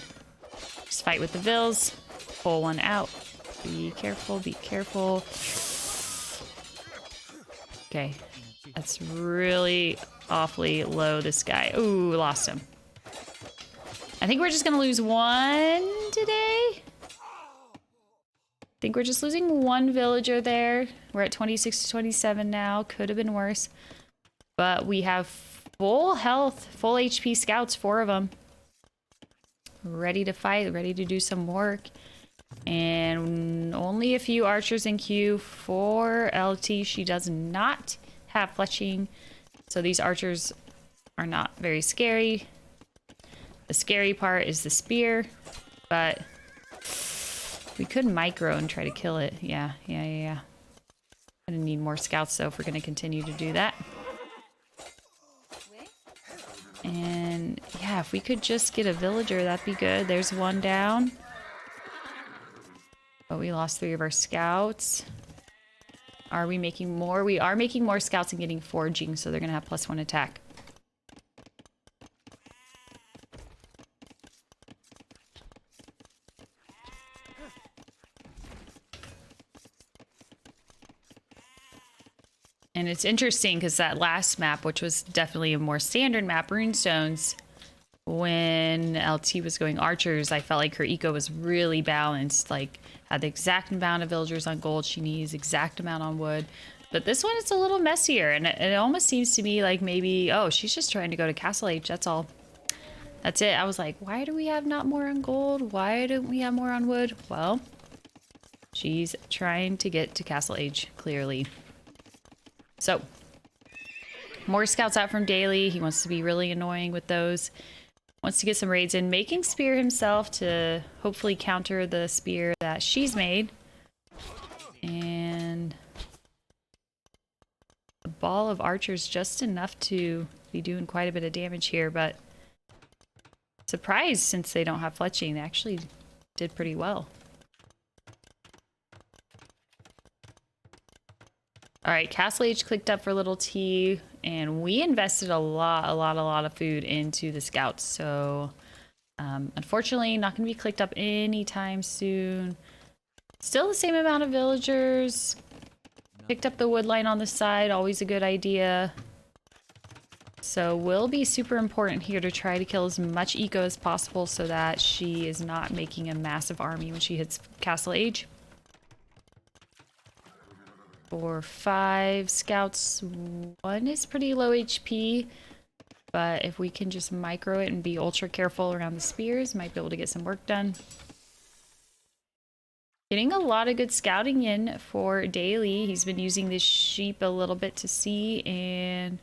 Just fight with the vills. Pull one out. Be careful, be careful. Okay. That's really awfully low, this guy. Ooh, lost him. I think we're just gonna lose one today. I think we're just losing one villager there. We're at 26 to 27 now. Could have been worse. But we have full health, full HP scouts, 4 of them. Ready to fight, ready to do some work. And only a few archers in queue for LT. She does not have fletching, so these archers are not very scary. The scary part is the spear, but we could micro and try to kill it. Yeah. Gonna need more scouts though if we're gonna continue to do that. And yeah, if we could just get a villager, that'd be good. There's one down. Oh, we lost 3 of our scouts. Are we making more? We are making more scouts and getting foraging, so they're going to have +1 attack. And it's interesting because that last map, which was definitely a more standard map, Runestones, when LT was going archers, I felt like her eco was really balanced. Like, had the exact amount of villagers on gold she needs, exact amount on wood. But this one, it's a little messier. And it almost seems to me like maybe, oh, she's just trying to go to Castle Age. That's all. That's it. I was like, why do we have not more on gold? Why don't we have more on wood? Well, she's trying to get to Castle Age, clearly. So, more scouts out from Daily. He wants to be really annoying with those. Wants to get some raids in. Making spear himself to hopefully counter the spear that she's made. And a ball of archers just enough to be doing quite a bit of damage here, but surprised since they don't have fletching. They actually did pretty well. All right, Castle Age clicked up for little T, and we invested a lot of food into the scouts. So, unfortunately, not going to be clicked up anytime soon. Still the same amount of villagers. Picked up the wood line on the side, always a good idea. So, will be super important here to try to kill as much eco as possible so that she is not making a massive army when she hits Castle Age. 4, 5 scouts. 1 is pretty low HP, but if we can just micro it and be ultra careful around the spears, might be able to get some work done. Getting a lot of good scouting in for Daily. He's been using this sheep a little bit to see, and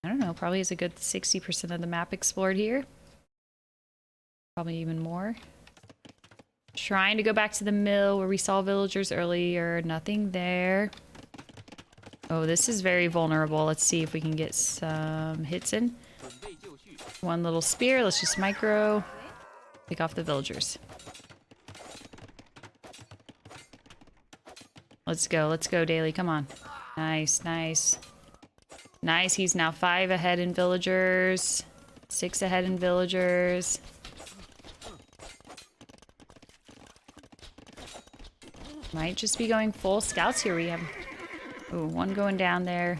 I don't know, probably has a good 60% of the map explored here. Probably even more. Trying to go back to the mill where we saw villagers earlier. Nothing there. Oh, this is very vulnerable. Let's see if we can get some hits in. 1 little spear. Let's just micro. Pick off the villagers. Let's go, Daily. Come on. Nice, nice. Nice. He's now 5 ahead in villagers. 6 ahead in villagers. Might just be going full scouts here. We have ooh, 1 going down there.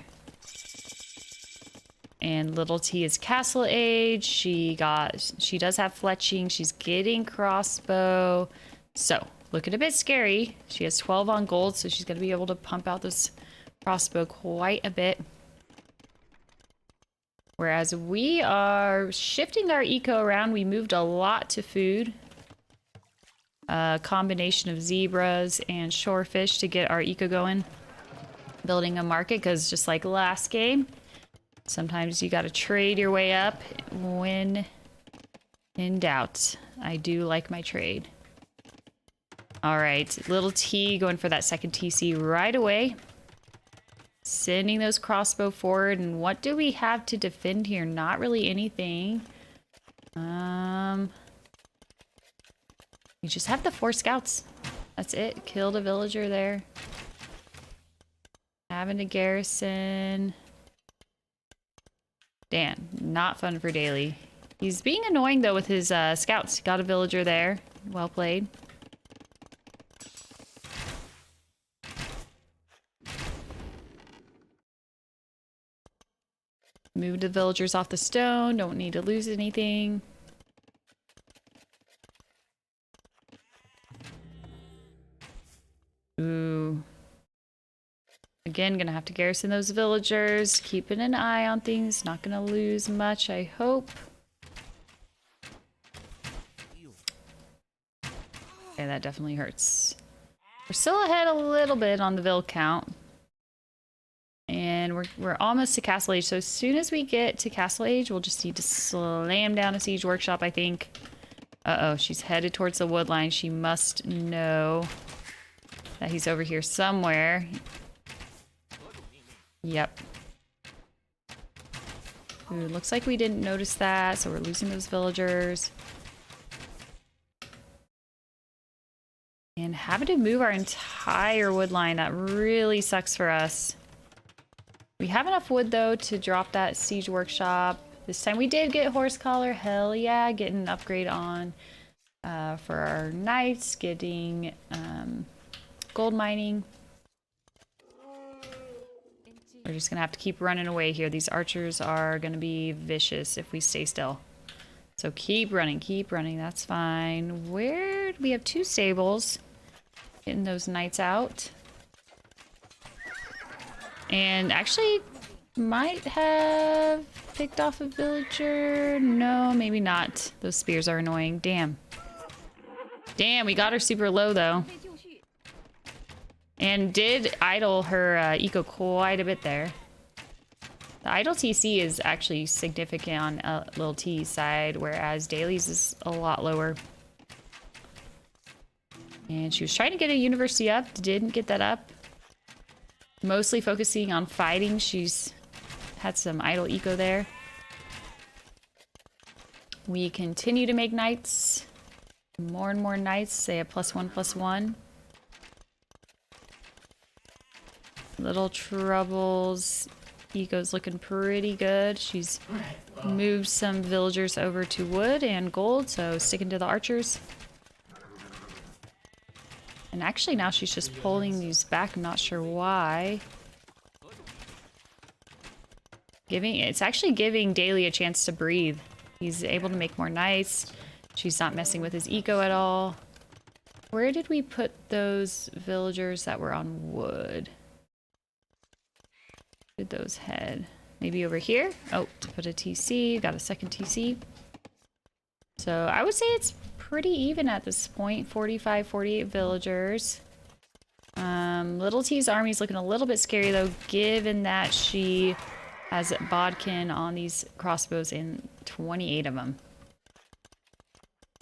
And little T is Castle Age. She does have fletching. She's getting crossbow. So, looking a bit scary. She has 12 on gold, so she's going to be able to pump out this crossbow quite a bit. Whereas we are shifting our eco around. We moved a lot to food. A combination of zebras and shorefish to get our eco going. Building a market, because just like last game, sometimes you got to trade your way up when in doubt. I do like my trade. All right, little T going for that second TC right away. Sending those crossbow forward. And what do we have to defend here? Not really anything. We just have the 4 scouts. That's it. Killed a villager there. Having a garrison. Dan, not fun for Daily. He's being annoying though with his scouts. Got a villager there. Well played. Move the villagers off the stone. Don't need to lose anything. Ooh. Again, gonna have to garrison those villagers. Keeping an eye on things. Not gonna lose much, I hope. Okay, that definitely hurts. We're still ahead a little bit on the vill count. And we're almost to Castle Age. So as soon as we get to Castle Age, we'll just need to slam down a siege workshop, I think. Uh-oh, she's headed towards the wood line. She must know that he's over here somewhere. Yep. Ooh, looks like we didn't notice that, so we're losing those villagers. having to move our entire wood line. That really sucks for us. We have enough wood, though, to drop that siege workshop. This time we did get horse collar. Hell yeah, getting an upgrade on for our knights, getting gold mining. We're just gonna have to keep running away here. These archers are gonna be vicious if we stay still. So keep running, that's fine. Where do we have 2 stables? Getting those knights out. And actually might have picked off a villager. No, maybe not. Those spears are annoying. Damn. Damn, we got her super low though. And did idle her eco quite a bit there. The idle TC is actually significant on Lil T's side, whereas Daly's is a lot lower. And she was trying to get a university up, didn't get that up. Mostly focusing on fighting. She's had some idle eco there. We continue to make knights. More and more knights. They have +1/+1. LilTrouble's eco's looking pretty good. She's moved some villagers over to wood and gold, so sticking to the archers. And actually now she's just pulling these back. I'm not sure why. It's actually giving Daly a chance to breathe. He's able to make more knights. She's not messing with his eco at all. Where did we put those villagers that were on wood? Where did those head? Maybe over here? Oh, to put a TC. Got a second TC. So I would say it's pretty even at this point. 45, 48 villagers. Little T's army is looking a little bit scary though, given that she has bodkin on these crossbows and 28 of them.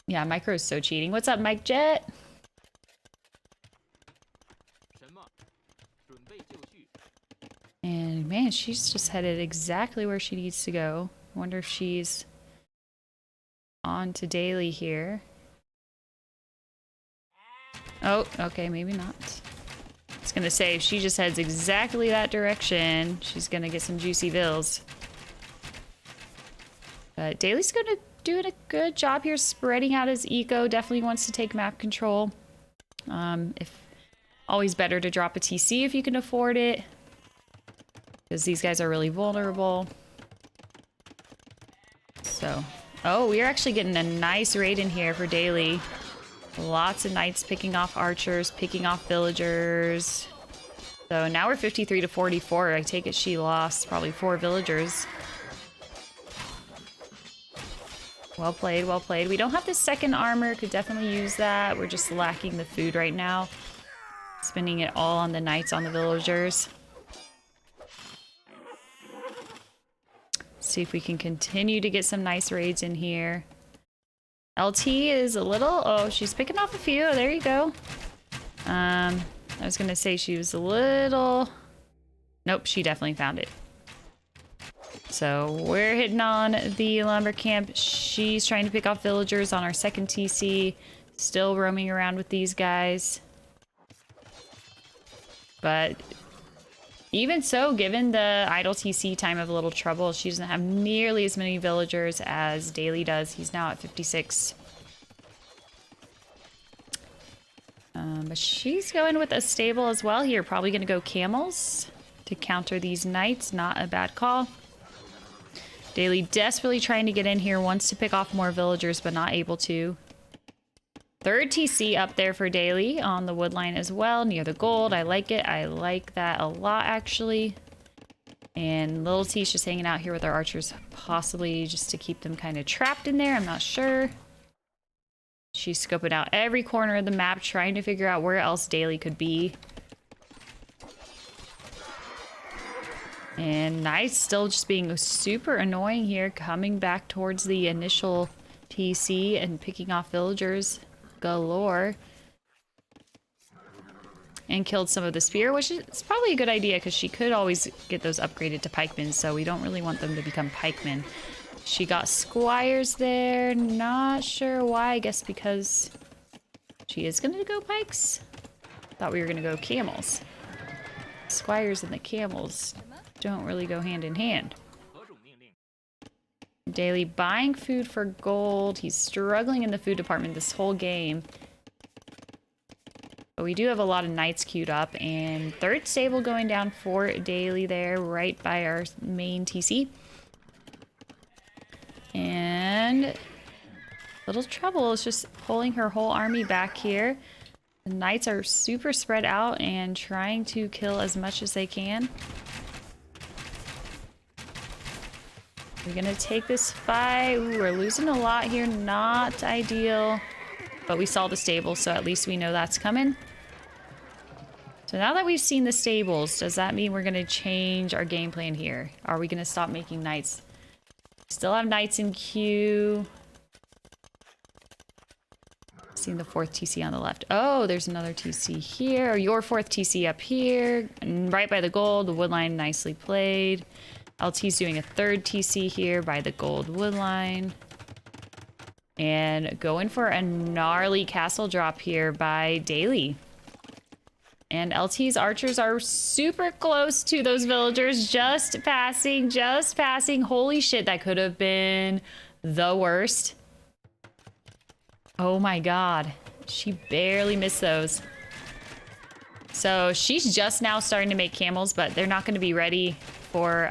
Yeah, Micro is so cheating. What's up, Mike Jet? And man, she's just headed exactly where she needs to go. I wonder if she's on to Daly here. Oh, okay, maybe not. I was gonna say, if she just heads exactly that direction, she's gonna get some juicy vills. But Daly's gonna doing a good job here spreading out his eco. Definitely wants to take map control. If always better to drop a TC if you can afford it, because these guys are really vulnerable. So, oh, we're actually getting a nice raid in here for Daly. Lots of knights picking off archers, picking off villagers. So now we're 53 to 44. I take it she lost probably 4 villagers. Well played, well played. We don't have the second armor. Could definitely use that. We're just lacking the food right now. Spending it all on the knights, on the villagers. See if we can continue to get some nice raids in here. LT is a little... Oh, she's picking off a few. There you go. I was going to say she was a little... Nope, she definitely found it. So we're hitting on the lumber camp. She's trying to pick off villagers on our second TC. Still roaming around with these guys. But even so, given the idle TC time of LilTrouble, she doesn't have nearly as many villagers as Daly does. He's now at 56. But she's going with a stable as well here. Probably going to go camels to counter these knights. Not a bad call. Daly desperately trying to get in here. Wants to pick off more villagers, but not able to. Third TC up there for Daly on the wood line as well, near the gold. I like it. I like that a lot, actually. And Lil T's just hanging out here with our archers, possibly just to keep them kind of trapped in there. I'm not sure. She's scoping out every corner of the map, trying to figure out where else Daly could be. And Knights still just being super annoying here, coming back towards the initial TC and picking off villagers galore. And killed some of the spear, which is probably a good idea because she could always get those upgraded to pikemen, so we don't really want them to become pikemen. She got squires there, not sure why. I guess because she is going to go pikes. Thought we were gonna go camels. Squires and the camels don't really go hand in hand. Daily buying food for gold. He's struggling in the food department this whole game. But we do have a lot of knights queued up, and third stable going down for Daily there, right by our main TC. And LilTrouble is just pulling her whole army back here. The knights are super spread out and trying to kill as much as they can. We're gonna take this fight. Ooh, we're losing a lot here, not ideal. But we saw the stable, so at least we know that's coming. So now that we've seen the stables, does that mean we're gonna change our game plan here? Are we gonna stop making knights? Still have knights in queue. Seeing the fourth TC on the left. Oh, there's another TC here. Your fourth TC up here. And right by the gold, the wood line nicely played. LT's doing a third TC here by the gold wood line. And going for a gnarly castle drop here by Daily. And LT's archers are super close to those villagers. Just passing, just passing. Holy shit, that could have been the worst. Oh my god. She barely missed those. So she's just now starting to make camels, but they're not going to be ready for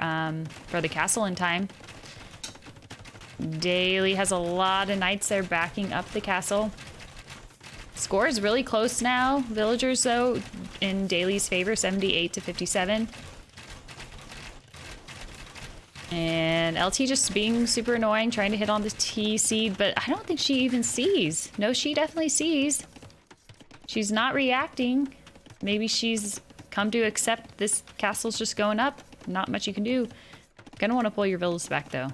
the castle in time. Daily has a lot of knights there backing up the castle. Score is really close now. Villagers, though, in Daily's favor, 78 to 57. And LT just being super annoying, trying to hit on the TC, but I don't think she even sees. No, she definitely sees. She's not reacting. Maybe she's come to accept this castle's just going up. Not much you can do. Gonna want to pull your villas back, though.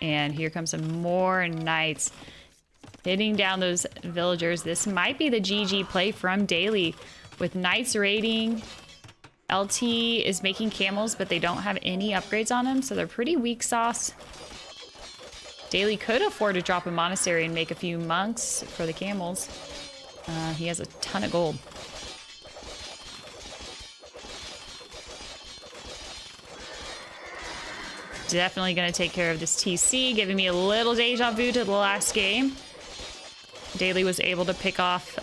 And here comes some more knights. Hitting down those villagers. This might be the GG play from Daily. With knights raiding, LT is making camels, but they don't have any upgrades on them, so they're pretty weak sauce. Daily could afford to drop a monastery and make a few monks for the camels. He has a ton of gold. Definitely going to take care of this TC, giving me a little deja vu to the last game. Daily was able to pick off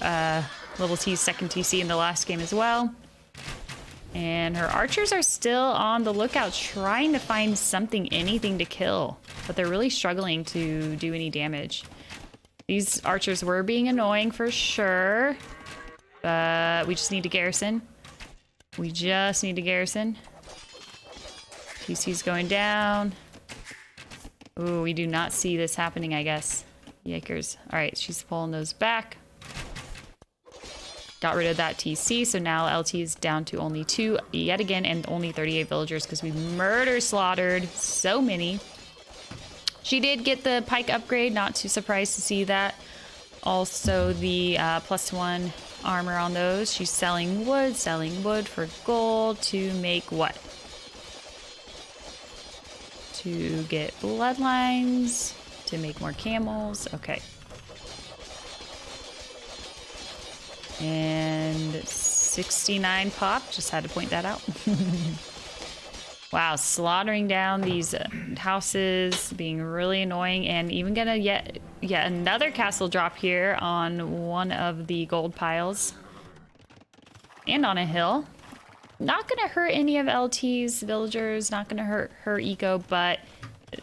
Little T's second TC in the last game as well. And her archers are still on the lookout, trying to find something, anything to kill. But they're really struggling to do any damage. These archers were being annoying for sure. But we just need to garrison. We just need to garrison. TC's going down. Ooh, we do not see this happening, I guess. Yikers. Alright, she's pulling those back. Got rid of that TC, so now LT is down to only 2 yet again, and only 38 villagers because we murder slaughtered so many. She did get the pike upgrade, not too surprised to see that. Also the +1 armor on those. She's selling wood for gold to make what? To get bloodlines, to make more camels. Okay. And 69 pop, just had to point that out. Wow, slaughtering down these houses, being really annoying, and even gonna yet another castle drop here on one of the gold piles. And on a hill. Not gonna hurt any of LT's villagers, not gonna hurt her eco, but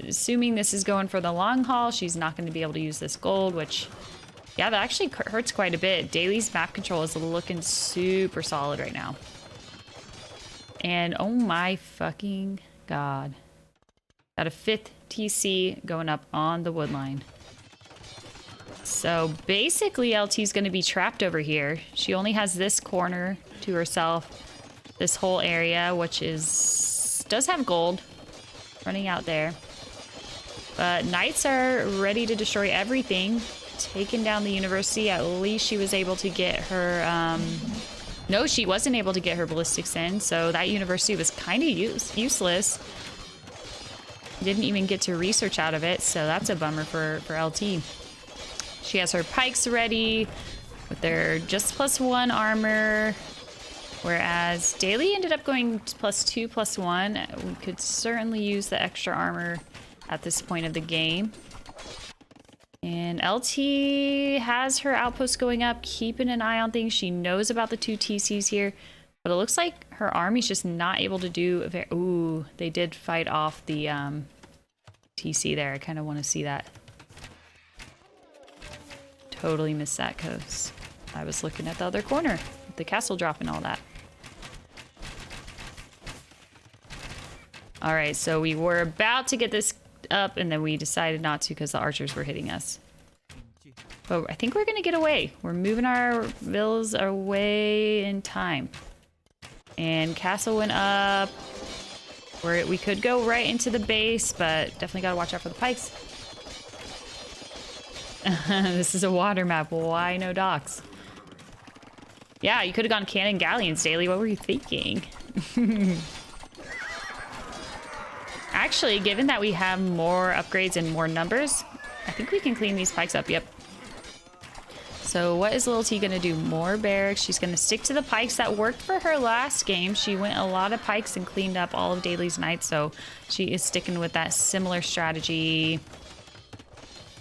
assuming this is going for the long haul, she's not gonna be able to use this gold, which, yeah, that actually hurts quite a bit. Daily's map control is looking super solid right now. And oh my fucking god. Got a 5th TC going up on the wood line. So basically LT's gonna be trapped over here. She only has this corner to herself. This whole area, which does have gold running out there. But knights are ready to destroy everything. Taking down the university. At least she was able to get her... No, she wasn't able to get her ballistics in, so that university was kind of useless. Didn't even get to research out of it, so that's a bummer for LT. She has her pikes ready. with their just +1 armor, whereas Daily ended up going +2, +1. We could certainly use the extra armor at this point of the game. And LT has her outpost going up, keeping an eye on things. She knows about the 2 TCs here, but it looks like her army's just not able to do... Ooh, they did fight off the TC there. I kind of want to see that. Totally missed that because I was looking at the other corner with the castle drop and all that. All right, so we were about to get this up and then we decided not to because the archers were hitting us. But I think we're gonna get away. We're moving our villas away in time. And castle went up. We could go right into the base, but definitely gotta watch out for the pikes. This is a water map. Why no docks? Yeah, you could have gone cannon galleons, Daily. What were you thinking? Actually, given that we have more upgrades and more numbers, I think we can clean these pikes up. Yep. So what is Lil T gonna do? More barracks. She's gonna stick to the pikes that worked for her last game. She went a lot of pikes and cleaned up all of Daily's knights, so she is sticking with that similar strategy.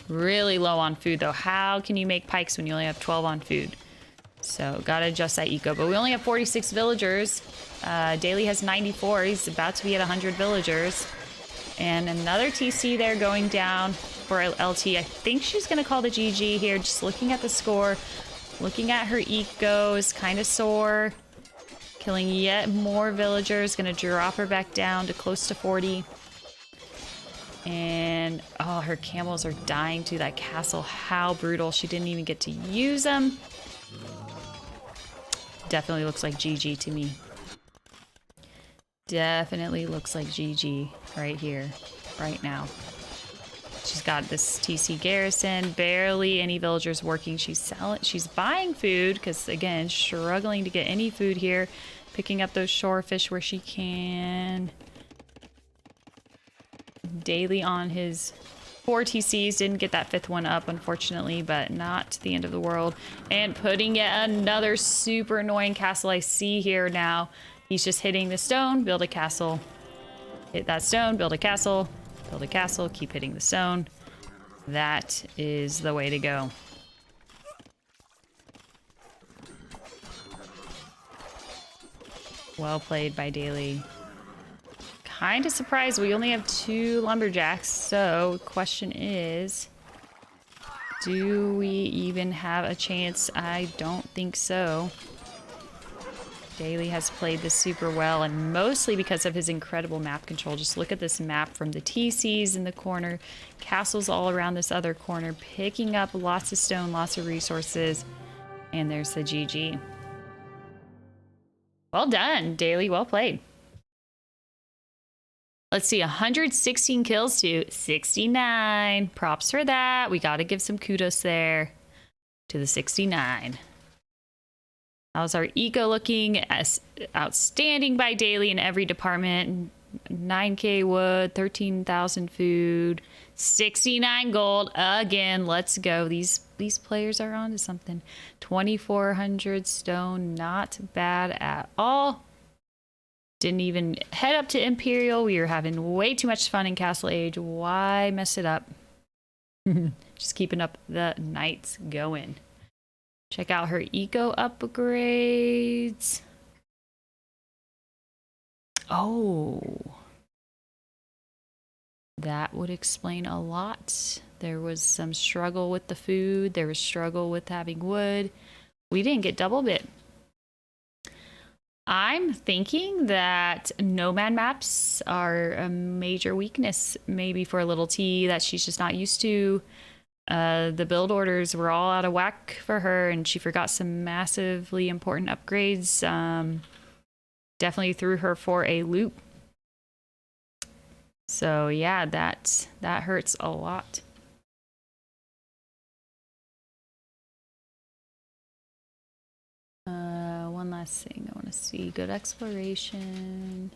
Really low on food though. How can you make pikes when you only have 12 on food? So gotta adjust that eco. But we only have 46 villagers. Daily has 94. He's about to be at 100 villagers. And another TC there going down for LT. I think she's gonna call the GG here. Just looking at the score, looking at her eco is kind of sore. Killing yet more villagers. Gonna drop her back down to close to 40. And oh, her camels are dying to that castle. How brutal. She didn't even get to use them. Definitely looks like GG to me. Definitely looks like GG right here, right now. She's got this TC garrison, barely any villagers working. She's buying food because, again, struggling to get any food here. Picking up those shore fish where she can. Daily on his 4 TCs. Didn't get that 5th one up, unfortunately, but not the end of the world. And putting yet another super annoying castle I see here now. He's just hitting the stone, build a castle. Hit that stone, build a castle. Build a castle, keep hitting the stone. That is the way to go. Well played by Daily. Kind of surprised we only have 2 lumberjacks, so question is, do we even have a chance? I don't think so. Daily has played this super well, and mostly because of his incredible map control. Just look at this map from the TCs in the corner, castles all around this other corner, picking up lots of stone, lots of resources, and there's the GG. Well done, Daily. Well played. Let's see, 116 kills to 69. Props for that. We got to give some kudos there to the 69. How's our eco looking? As outstanding by Daily in every department. 9k wood, 13,000 food, 69 gold. Again, let's go. These players are on to something. 2,400 stone, not bad at all. Didn't even head up to Imperial. We were having way too much fun in Castle Age. Why mess it up? Just keeping up the nights going. Check out her eco upgrades. Oh. That would explain a lot. There was some struggle with the food. There was struggle with having wood. We didn't get double bit. I'm thinking that nomad maps are a major weakness maybe for Little T that she's just not used to. The build orders were all out of whack for her, and she forgot some massively important upgrades. Definitely threw her for a loop. So yeah, that hurts a lot. One last thing I want to see. Good exploration.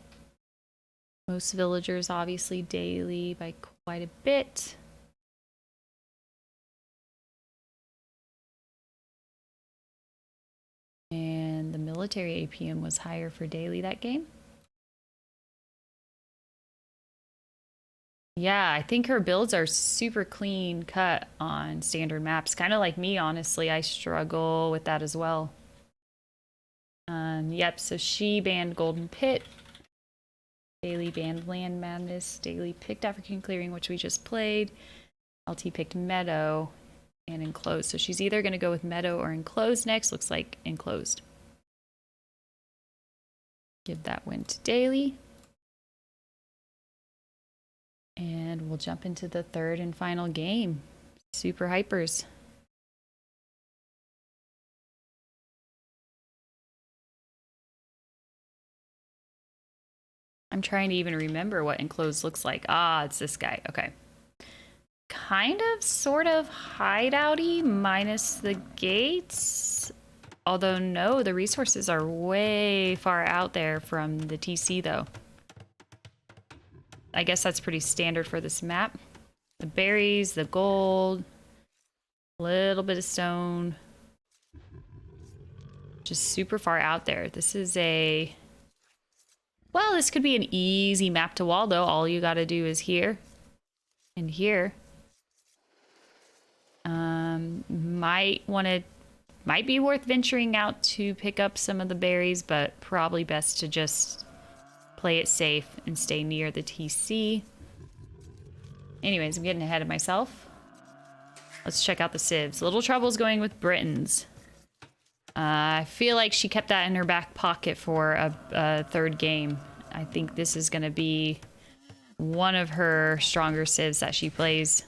Most villagers obviously Daily by quite a bit. And the military APM was higher for daily that game. Yeah, I think her builds are super clean cut on standard maps. Kind of like me, honestly. I struggle with that as well. Yep, so she banned Golden Pit. Daily banned Land Madness. Daily picked African Clearing, which we just played. LT picked Meadow and Enclosed. So she's either going to go with Meadow or Enclosed next. Looks like Enclosed. Give that win to Daily. And we'll jump into the third and final game. Super Hypers. I'm trying to even remember what Enclosed looks like. Ah, it's this guy. Okay. Kind of, sort of hideout-y minus the gates. Although, no, the resources are way far out there from the TC, though. I guess that's pretty standard for this map. The berries, the gold, a little bit of stone. Just super far out there. This is a... Well, this could be an easy map to wall, though. All you gotta do is here and here. Might be worth venturing out to pick up some of the berries, but probably best to just play it safe and stay near the TC. Anyways, I'm getting ahead of myself. Let's check out the civs. LilTrouble's going with Britons. I feel like she kept that in her back pocket for a third game. I think this is going to be one of her stronger civs that she plays.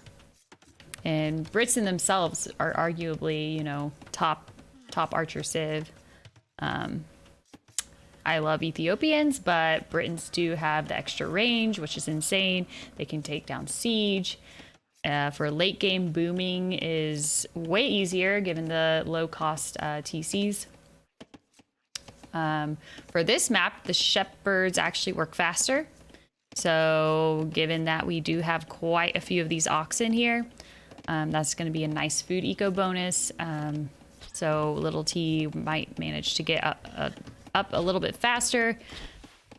And Brits in themselves are arguably, you know, top archer civ. I love Ethiopians, but Britons do have the extra range, which is insane. They can take down siege. For late game, booming is way easier given the low cost TCs. For this map, the shepherds actually work faster. So given that we do have quite a few of these oxen here, that's going to be a nice food eco bonus. So little T might manage to get up a little bit faster.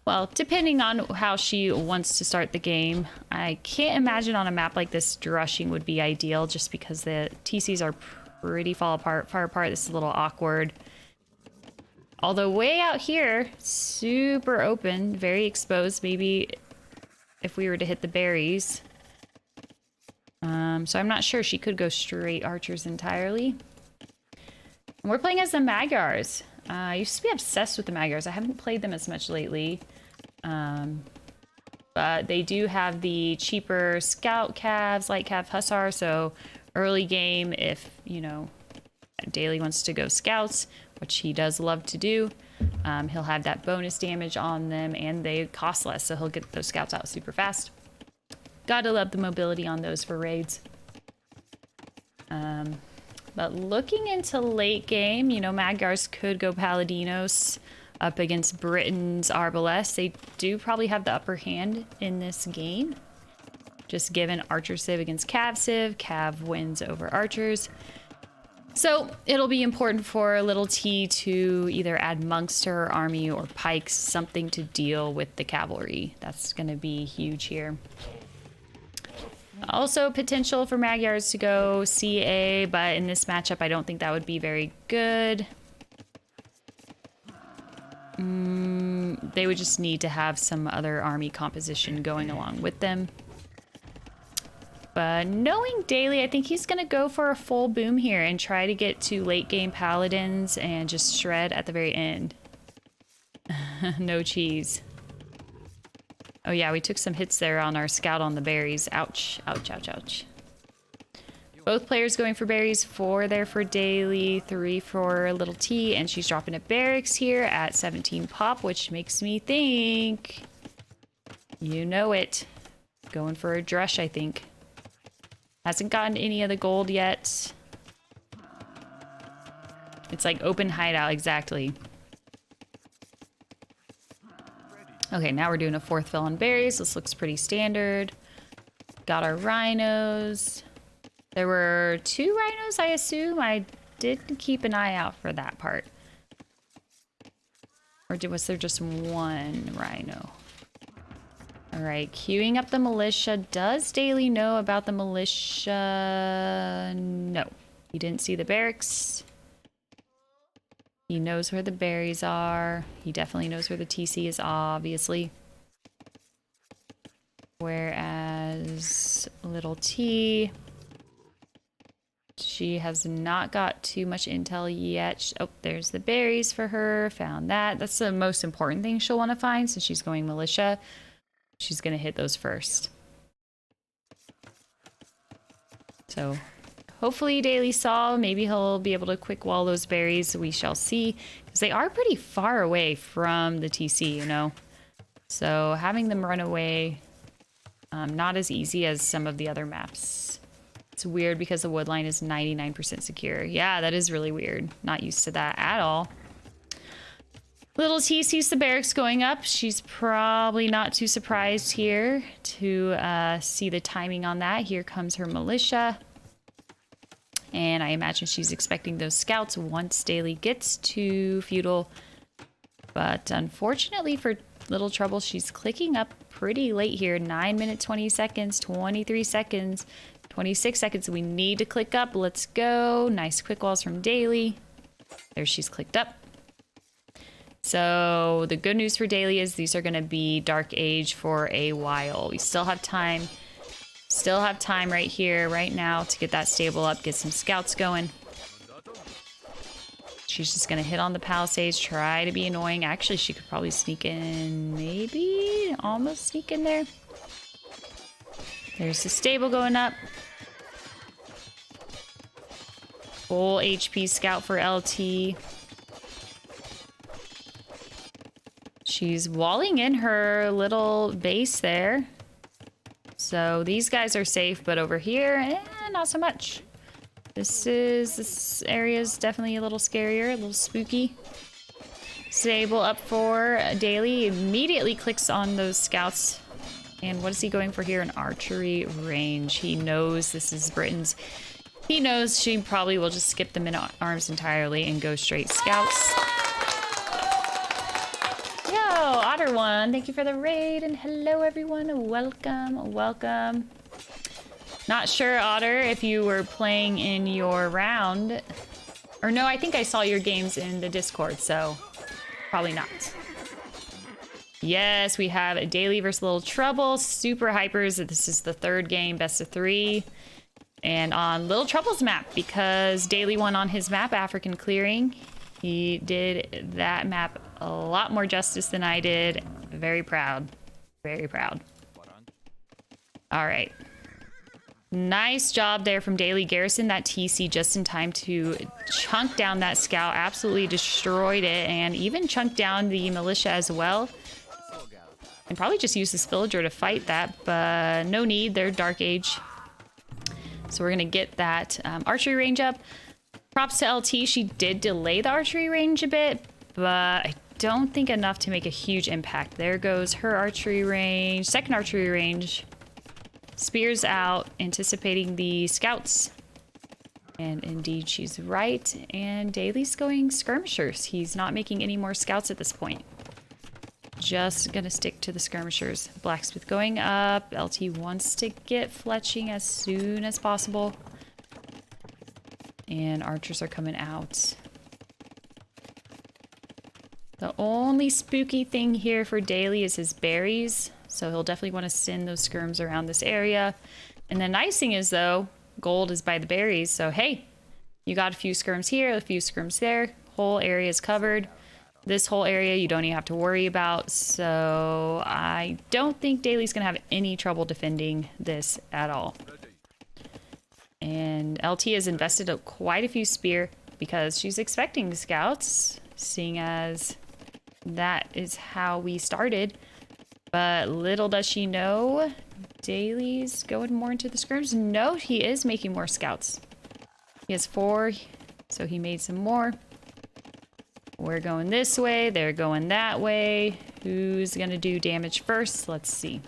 Well, depending on how she wants to start the game. I can't imagine on a map like this, drushing would be ideal just because the TCs are pretty far apart. This is a little awkward. Although way out here, super open, very exposed. Maybe if we were to hit the berries. So I'm not sure. She could go straight archers entirely. And we're playing as the Magyars. I used to be obsessed with the Magyars. I haven't played them as much lately. But they do have the cheaper scout calves, light cav hussar. So early game, if, you know, Daily wants to go scouts, which he does love to do, he'll have that bonus damage on them and they cost less. So he'll get those scouts out super fast. Gotta love the mobility on those for raids. But looking into late game, you know, Magyars could go Paladinos up against Britain's Arbalest. They do probably have the upper hand in this game. Just given Archer Civ against Cav Civ. Cav wins over Archers. So it'll be important for little T to either add monks to her army or pikes, something to deal with the cavalry. That's going to be huge here. Also potential for Magyars to go CA, but in this matchup, I don't think that would be very good. They would just need to have some other army composition going along with them. But knowing Daily, I think he's going to go for a full boom here and try to get to late game paladins and just shred at the very end. No cheese. Oh yeah, we took some hits there on our scout on the berries. Ouch, ouch, ouch, ouch. Both players going for berries. 4 there for Daily, 3 for little T, and she's dropping a barracks here at 17 pop, which makes me think, you know it, going for a drush, I think. Hasn't gotten any of the gold yet. It's like open hideout, exactly. Okay, now we're doing a 4th fill on berries. This looks pretty standard. Got our rhinos. There were 2 rhinos, I assume. I did keep an eye out for that part. Or was there just one rhino? All right, queuing up the militia. Does Daly know about the militia? No. He didn't see the barracks. He knows where the berries are. He definitely knows where the TC is, obviously. Whereas little T, she has not got too much intel yet. Oh, there's the berries for her. Found that. That's the most important thing she'll want to find since she's going militia. She's going to hit those first. So hopefully Daly saw. Maybe he'll be able to quick wall those berries. We shall see. Because they are pretty far away from the TC, you know. So having them run away, not as easy as some of the other maps. It's weird because the wood line is 99% secure. Yeah, that is really weird. Not used to that at all. Little T sees the barracks going up. She's probably not too surprised here to see the timing on that. Here comes her militia. And I imagine she's expecting those scouts once Daly gets to feudal. But unfortunately for LilTrouble, she's clicking up pretty late here. 9 minutes, 20 seconds, 23 seconds, 26 seconds. We need to click up. Let's go. Nice quick walls from Daly. There, she's clicked up. So the good news for Daly is these are going to be Dark Age for a while. We still have time. Still have time right here, right now to get that stable up, get some scouts going. She's just going to hit on the palisades, try to be annoying. Actually, she could probably sneak in, maybe almost sneak in there. There's the stable going up. Full HP scout for LT. She's walling in her little base there. So these guys are safe, but over here, not so much. This area is definitely a little scarier, a little spooky. Sable up for Daly. Immediately clicks on those scouts. And what is he going for here? An archery range. He knows this is Britain's. He knows she probably will just skip the men-at-arms entirely and go straight scouts. Otter1, thank you for the raid, and hello everyone, welcome, welcome. Not sure, Otter, if you were playing in your round, or no, I think I saw your games in the Discord, so probably not. Yes, we have a Daly versus LilTrouble, super hypers. This is the third game, best of 3, and on LilTrouble's map, because Daly won on his map, African Clearing. He did that map a lot more justice than I did. Very proud. Very proud. All right. Nice job there from Daly. Garrison that TC just in time to chunk down that scout. Absolutely destroyed it. And even chunked down the militia as well. And probably just use this villager to fight that. But no need. They're Dark Age. So we're going to get that archery range up. Props to LT, she did delay the archery range a bit, but I don't think enough to make a huge impact. There goes her archery range, second archery range. Spears out, anticipating the scouts. And indeed, she's right. And Daly's going skirmishers. He's not making any more scouts at this point. Just gonna stick to the skirmishers. Blacksmith going up. LT wants to get fletching as soon as possible. And archers are coming out. The only spooky thing here for Daly is his berries. So he'll definitely want to send those skirms around this area. And the nice thing is, though, gold is by the berries. So, hey, you got a few skirms here, a few skirms there. Whole area is covered. This whole area you don't even have to worry about. So I don't think Daly's going to have any trouble defending this at all. And LT has invested quite a few spear because she's expecting scouts, seeing as that is how we started. But little does she know, Daly's going more into the skirms. No, he is making more scouts. He has 4, so he made some more. We're going this way, they're going that way. Who's going to do damage first? Let's see.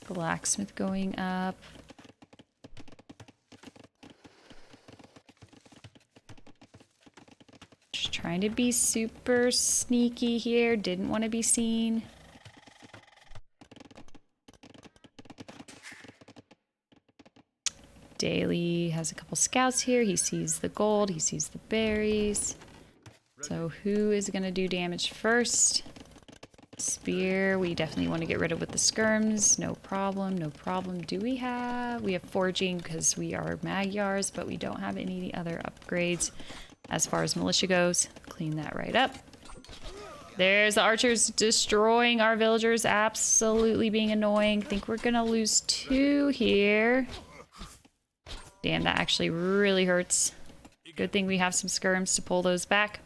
Blacksmith going up. Trying to be super sneaky here. Didn't want to be seen. Daly has a couple scouts here. He sees the gold. He sees the berries. So who is going to do damage first? Spear. We definitely want to get rid of with the skirms. No problem. No problem. Do we have... We have foraging because we are Magyars, but we don't have any other upgrades as far as militia goes. Clean that right up. There's the archers destroying our villagers. Absolutely being annoying. Think we're going to lose 2 here. Damn, that actually really hurts. Good thing we have some skirms to pull those back.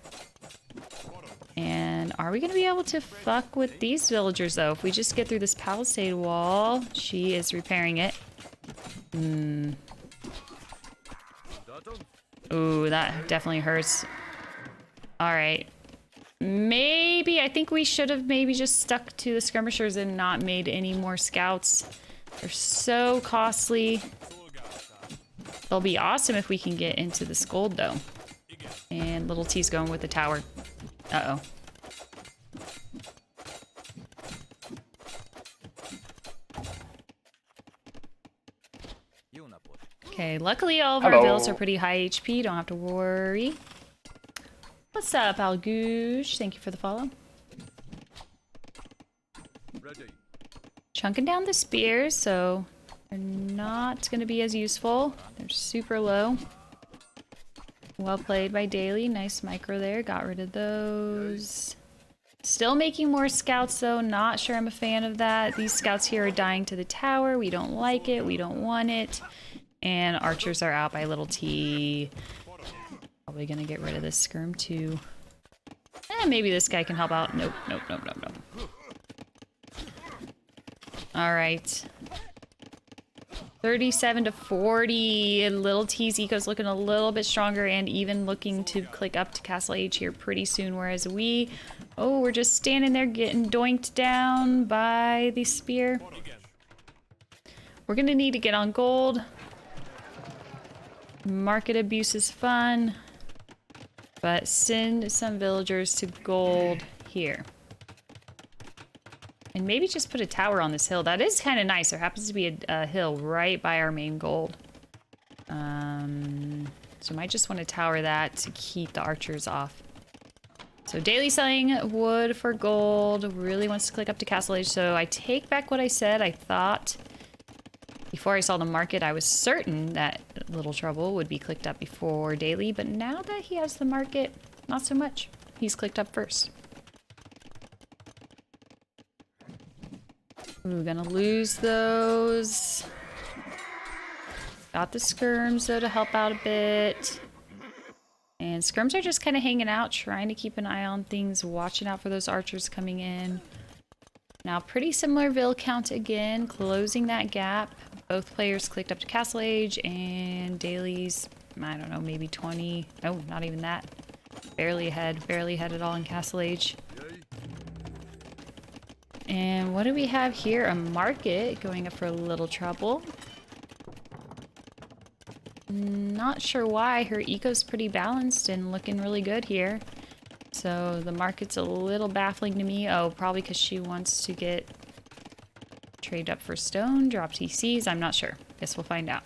And are we going to be able to fuck with these villagers, though? If we just get through this palisade wall. She is repairing it. Ooh, that definitely hurts. Alright. Maybe, I think we should have maybe just stuck to the skirmishers and not made any more scouts. They're so costly. They'll be awesome if we can get into this gold, though. And little T's going with the tower. Uh-oh. Okay, luckily all of our vills are pretty high HP. Don't have to worry. What's up, Algush? Thank you for the follow. Chunking down the spears, so they're not going to be as useful. They're super low. Well played by Daly. Nice micro there. Got rid of those. Still making more scouts, though. Not sure I'm a fan of that. These scouts here are dying to the tower. We don't like it. We don't want it. And archers are out by little T. Probably going to get rid of this skirm, too. Maybe this guy can help out. Nope, nope, nope, nope, nope. All right. 37 to 40. Little T's eco's looking a little bit stronger and even looking to click up to Castle Age here pretty soon. Whereas we, we're just standing there getting doinked down by the spear. We're going to need to get on gold. Market abuse is fun. But send some villagers to gold here. And maybe just put a tower on this hill. That is kind of nice. There happens to be a hill right by our main gold. So might just want to tower that to keep the archers off. So Daily selling wood for gold. Really wants to click up to Castle Age. So I take back what I said. I thought before I saw the market, I was certain that LilTrouble would be clicked up before Daily. But now that he has the market, not so much. He's clicked up first. We're gonna lose those. Got the skirms though to help out a bit. And skirms are just kind of hanging out, trying to keep an eye on things, watching out for those archers coming in. Now pretty similar vill count again, closing that gap. Both players clicked up to Castle Age and Daily's, I don't know, maybe 20. Oh, not even that. Barely ahead at all in Castle Age. And what do we have here? A market going up for LilTrouble. Not sure why. Her eco's pretty balanced and looking really good here. So the market's a little baffling to me. Oh, probably because she wants to get trade up for stone, drop TCs. I'm not sure. Guess we'll find out.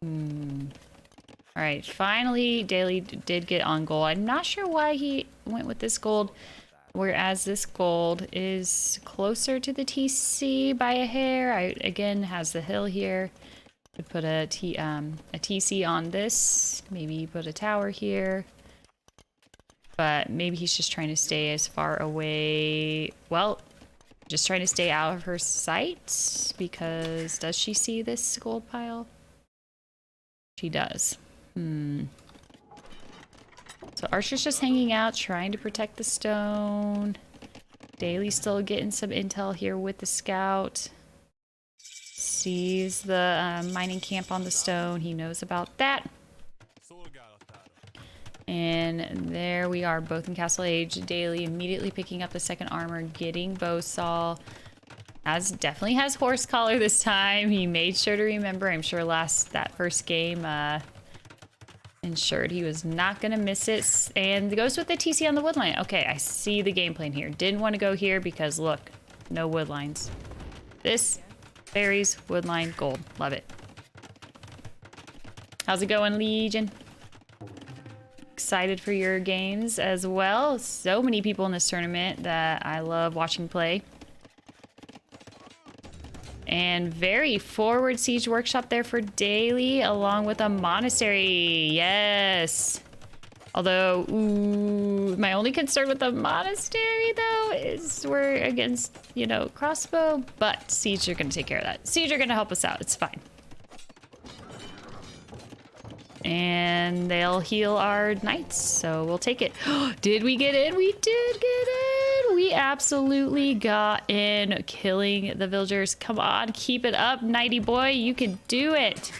All right, finally, Daly did get on gold. I'm not sure why he went with this gold, whereas this gold is closer to the TC by a hair. Again, has the hill here. Could put a TC on this. Maybe put a tower here. But maybe he's just trying to stay as far away. Well, just trying to stay out of her sight. Because does she see this gold pile? She does. So Archer's just hanging out, trying to protect the stone. Daly's still getting some intel here with the scout. Sees the mining camp on the stone. He knows about that. And there we are, both in Castle Age. Daly immediately picking up the second armor, getting Bowsaw. Definitely has horse collar this time. He made sure to remember. I'm sure that first game, Ensured he was not going to miss it. And goes with the TC on the wood line. Okay, I see the game plan here. Didn't want to go here because, look, no wood lines. This, berries, wood line, gold. Love it. How's it going, Legion? Excited for your games as well. So many people in this tournament that I love watching play. And very forward siege workshop there for Daily, along with a monastery. Yes. Although, ooh, my only concern with the monastery, though, is we're against, you know, crossbow. But siege are going to take care of that. Siege are going to help us out. It's fine. And they'll heal our knights, so we'll take it. Did we get in? We did get in! We absolutely got in, killing the villagers. Come on, keep it up, Knighty boy. You can do it.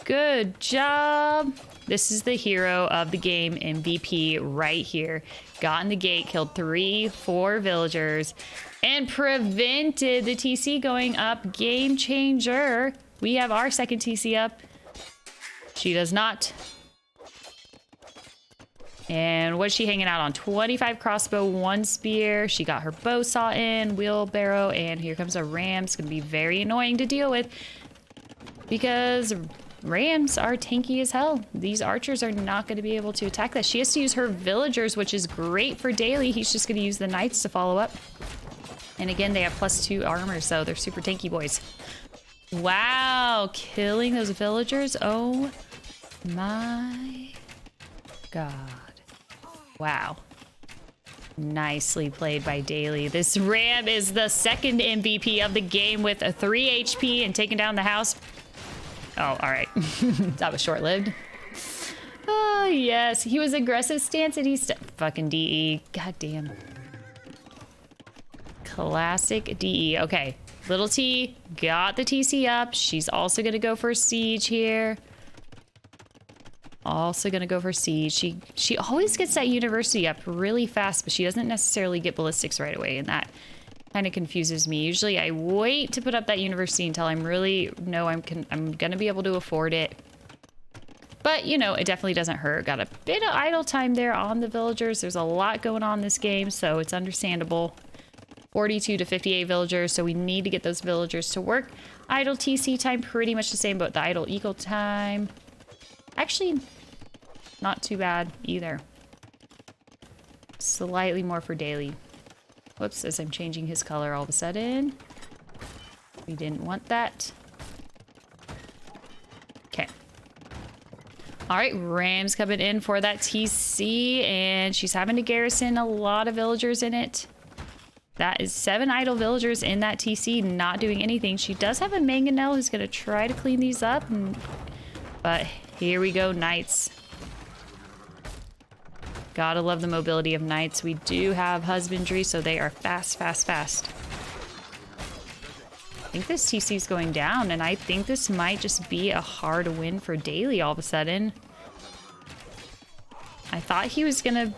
Good job. This is the hero of the game, MVP, right here. Got in the gate, killed 3-4 villagers, and prevented the TC going up. Game changer. We have our second TC up. She does not. And what's she hanging out on? 25 crossbow, 1 spear. She got her bow saw in, wheelbarrow, and here comes a ram. It's going to be very annoying to deal with because rams are tanky as hell. These archers are not going to be able to attack that. She has to use her villagers, which is great for Daily. He's just going to use the knights to follow up. And again, they have +2 armor, so they're super tanky boys. Wow, killing those villagers. Oh my god. Wow. Nicely played by Daily. This ram is the second MVP of the game with a 3 HP and taking down the house. Oh, all right. That was short-lived. Oh, yes. He was aggressive stance and he's fucking DE. God damn. Classic DE. Okay. Little T got the TC up. She's also going to go for siege here. Also going to go for siege. She always gets that university up really fast, but she doesn't necessarily get ballistics right away, and that kind of confuses me. Usually I wait to put up that university until I'm really know I'm going to be able to afford it. But, you know, it definitely doesn't hurt. Got a bit of idle time there on the villagers. There's a lot going on this game, so it's understandable. 42 to 58 villagers, so we need to get those villagers to work. Idle TC time, pretty much the same, but the idle eagle time, actually not too bad either. Slightly more for Daily. Whoops, as I'm changing his color all of a sudden. We didn't want that. Okay. All right, Ram's coming in for that TC, and she's having to garrison a lot of villagers in it. That is 7 idle villagers in that TC, not doing anything. She does have a mangonel who's going to try to clean these up. But here we go, knights. Gotta love the mobility of knights. We do have husbandry, so they are fast, fast, fast. I think this TC is going down, and I think this might just be a hard win for Daily all of a sudden. I thought he was going to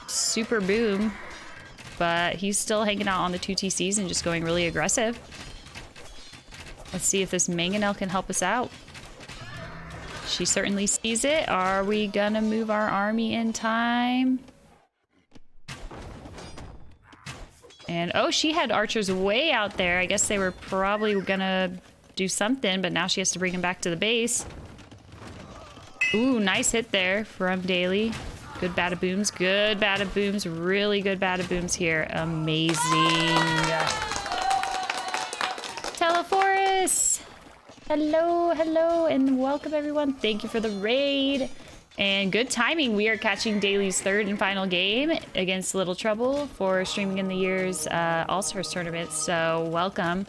super boom, but he's still hanging out on the 2 TCs and just going really aggressive. Let's see if this mangonel can help us out. She certainly sees it. Are we gonna move our army in time? And oh, she had archers way out there. I guess they were probably gonna do something, but now she has to bring them back to the base. Ooh, nice hit there from Daily. Good bada-booms, good bada-booms, really good bada-booms here. Amazing. Teleforus! Hello, hello, and welcome everyone. Thank you for the raid. And good timing. We are catching Daily's 3rd and final game against LilTrouble for streaming in the year's All-Stars tournament. So welcome.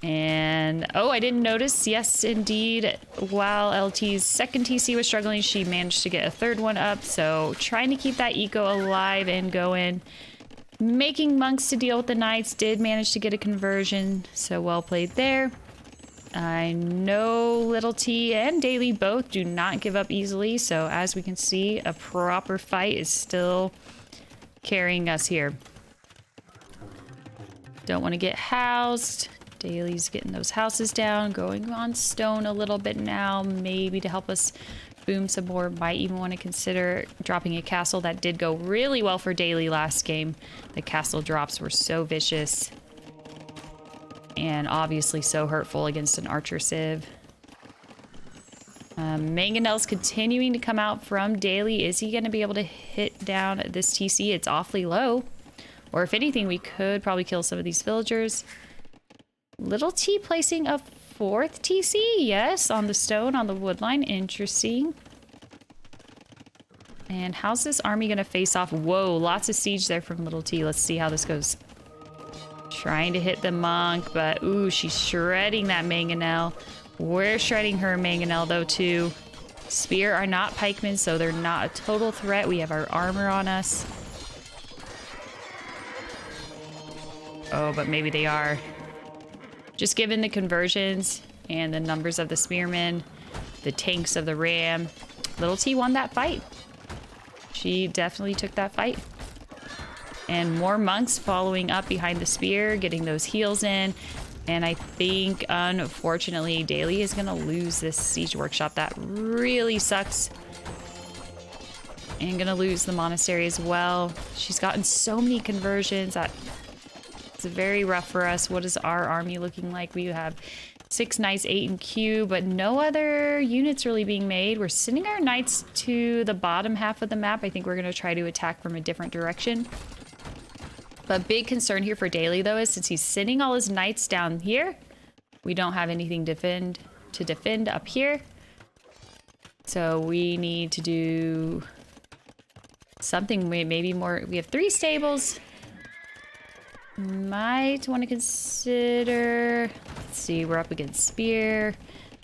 And oh, I didn't notice. Yes, indeed. While LT's second TC was struggling, she managed to get a 3rd one up. So trying to keep that eco alive and going. Making monks to deal with the knights. Did manage to get a conversion. So well played there. I know Little T and Daily both do not give up easily. So as we can see, a proper fight is still carrying us here. Don't want to get housed. Daly's getting those houses down, going on stone a little bit now, maybe to help us boom some more. Might even want to consider dropping a castle. That did go really well for Daly last game. The castle drops were so vicious and obviously so hurtful against an archer civ. Mangonel's continuing to come out from Daly. Is he going to be able to hit down this TC? It's awfully low. Or if anything, we could probably kill some of these villagers. Little T placing a 4th TC. Yes, on the stone, on the wood line. Interesting. And how's this army going to face off? Whoa, lots of siege there from Little T. Let's see how this goes. Trying to hit the monk, but ooh, she's shredding that mangonel. We're shredding her mangonel though too. Spear are not pikemen, so they're not a total threat. We have our armor on us. Oh, but maybe they are. Just given the conversions and the numbers of the spearmen, the tanks of the ram, Little T won that fight. She definitely took that fight. And more monks following up behind the spear, getting those heals in. And I think, unfortunately, Daly is going to lose this siege workshop. That really sucks. And going to lose the monastery as well. She's gotten so many conversions that it's very rough for us. What is our army looking like? We have 6 knights, 8 in queue, but no other units really being made. We're sending our knights to the bottom half of the map. I think we're going to try to attack from a different direction. But big concern here for Daly, though, is since he's sending all his knights down here, we don't have anything to defend up here. So we need to do something, maybe more. We have 3 stables. Might want to consider, let's see, we're up against spear.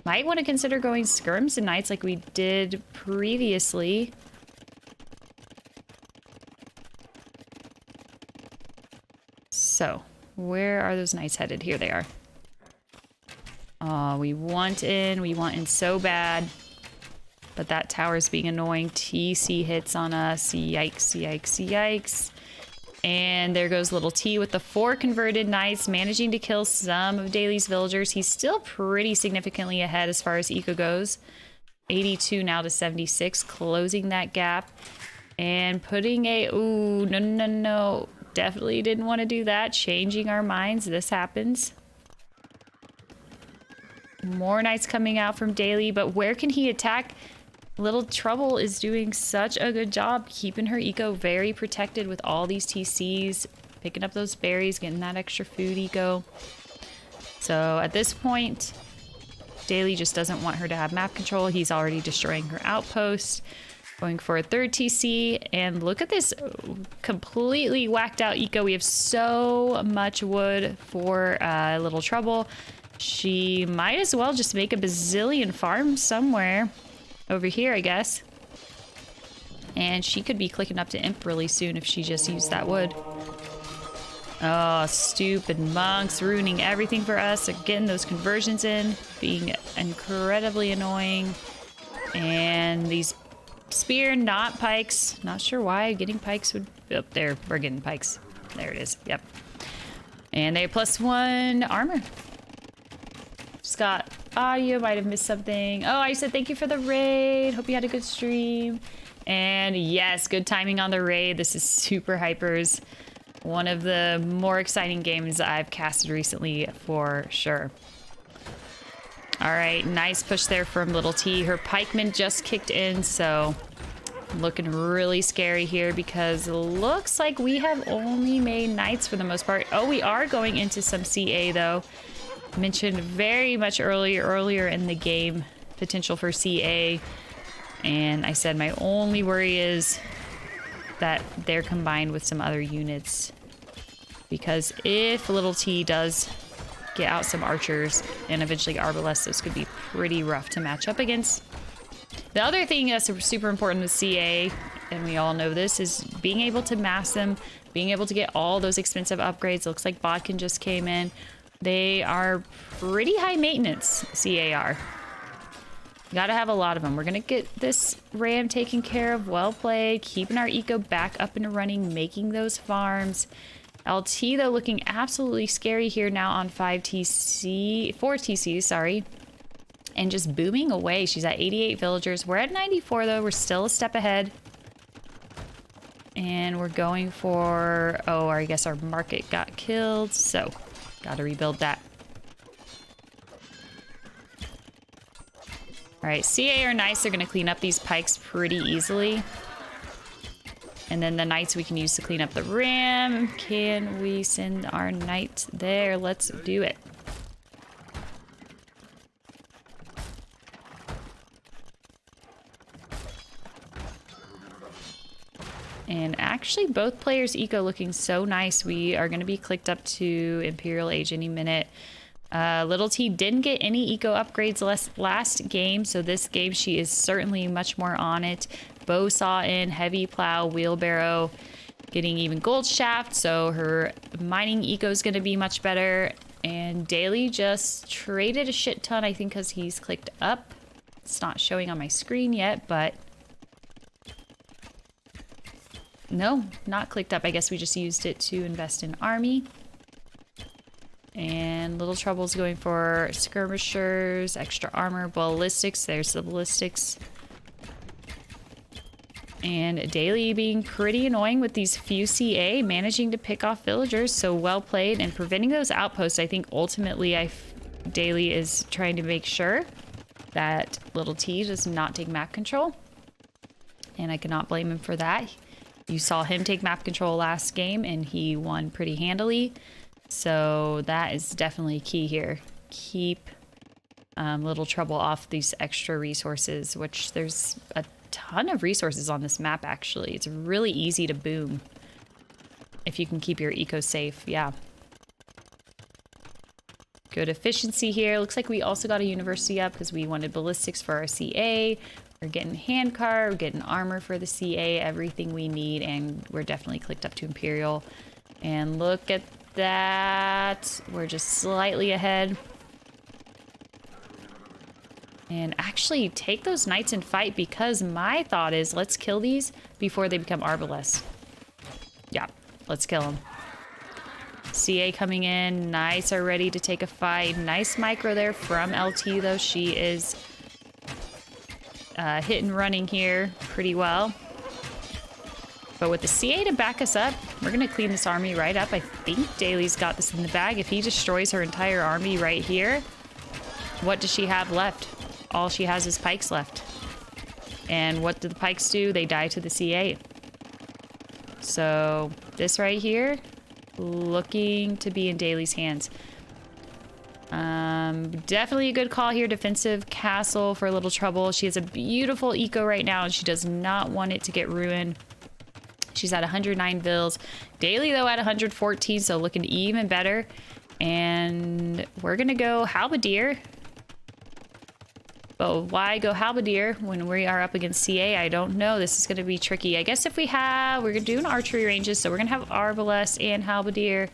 Might want to consider going skirms and knights like we did previously. So, where are those knights headed? Here they are. Oh, we want in so bad. But that tower's being annoying. TC hits on us. Yikes, yikes, yikes. And there goes Little T with the 4 converted knights, managing to kill some of Daly's villagers. He's still pretty significantly ahead as far as eco goes. 82 now to 76, closing that gap. And putting a... Ooh, no, no, no. Definitely didn't want to do that. Changing our minds. This happens. More knights coming out from Daly, but where can he attack? LilTrouble is doing such a good job keeping her eco very protected with all these TCs, picking up those berries, getting that extra food eco. So at this point, Daly just doesn't want her to have map control. He's already destroying her outpost, going for a 3rd TC. And look at this completely whacked out eco. We have so much wood for LilTrouble. She might as well just make a bazillion farms somewhere. Over here, I guess. And she could be clicking up to Imp really soon if she just used that wood. Oh, stupid monks ruining everything for us. They're getting those conversions in, being incredibly annoying. And these spear, not pikes. Not sure why getting pikes would... Oh, there, we're getting pikes. There it is. Yep. And they have +1 armor. Scott, audio might have missed something. Oh, I said thank you for the raid. Hope you had a good stream. And yes, good timing on the raid. This is Super Hypers. One of the more exciting games I've casted recently for sure. All right, nice push there from Little T. Her pikeman just kicked in, so looking really scary here because it looks like we have only made knights for the most part. Oh, we are going into some CA though. Mentioned very much earlier in the game potential for CA, and I said my only worry is that they're combined with some other units, because if Little T does get out some archers and eventually arbalests, those could be pretty rough to match up against. The other thing that's super important with CA, and we all know this, is being able to mass them, being able to get all those expensive upgrades. Looks like Bodkin just came in. They are pretty high maintenance, CAR. You gotta have a lot of them. We're gonna get this ram taken care of. Well played. Keeping our eco back up and running, making those farms. LT though looking absolutely scary here now on 4 TC, sorry. And just booming away. She's at 88 villagers. We're at 94 though. We're still a step ahead. And we're going for, oh, I guess our market got killed. So, gotta rebuild that. All right, CA are nice. They're gonna clean up these pikes pretty easily. And then the knights we can use to clean up the ram. Can we send our knight there? Let's do it. And actually both players' eco looking so nice. We are going to be clicked up to Imperial Age any minute. Little T didn't get any eco upgrades last game, so this game she is certainly much more on it. Bow saw in, heavy plow, wheelbarrow, getting even gold shaft, so her mining eco is going to be much better. And Daily just traded a shit ton, I think because he's clicked up. It's not showing on my screen yet, but no, not clicked up. I guess we just used it to invest in army. And LilTrouble's going for skirmishers, extra armor, ballistics. There's the ballistics. And Daily being pretty annoying with these few CA, managing to pick off villagers. So well played and preventing those outposts. I think ultimately Daily is trying to make sure that Little T does not take map control. And I cannot blame him for that. You saw him take map control last game and he won pretty handily. So that is definitely key here. Keep LilTrouble off these extra resources, which there's a ton of resources on this map actually. It's really easy to boom if you can keep your eco safe. Yeah. Good efficiency here. Looks like we also got a university up because we wanted ballistics for our CA. We're getting handcar, we're getting armor for the CA, everything we need, and we're definitely clicked up to Imperial. And look at that. We're just slightly ahead. And actually take those knights and fight, because my thought is let's kill these before they become Arbalest. Yeah, let's kill them. CA coming in. Knights are ready to take a fight. Nice micro there from LT though. She is hit and running here pretty well. But with the CA to back us up, we're going to clean this army right up. I think Daily's got this in the bag. If he destroys her entire army right here, what does she have left? All she has is pikes left. And what do the pikes do? They die to the CA. So this right here, looking to be in Daily's hands. Definitely a good call here. Defensive castle for LilTrouble. She has a beautiful eco right now and she does not want it to get ruined. She's at 109 vills. Daily though at 114, so looking even better. And we're gonna go halberdier. But why go halberdier when we are up against CA? I don't know. This is gonna be tricky. I guess if we're doing archery ranges, so we're gonna have arbalest and halberdier.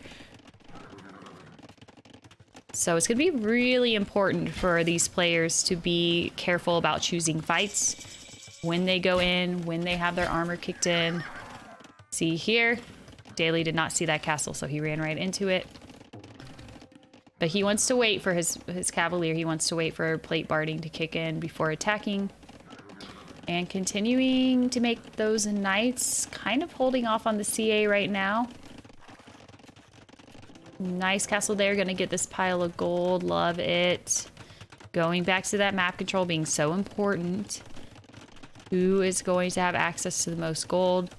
So it's going to be really important for these players to be careful about choosing fights when they go in, when they have their armor kicked in. See here, Daily did not see that castle, so he ran right into it. But he wants to wait for his cavalier. He wants to wait for plate barding to kick in before attacking. And continuing to make those knights, kind of holding off on the CA right now. Nice castle there. Gonna get this pile of gold. Love it. Going back to that map control being so important. Who is going to have access to the most gold?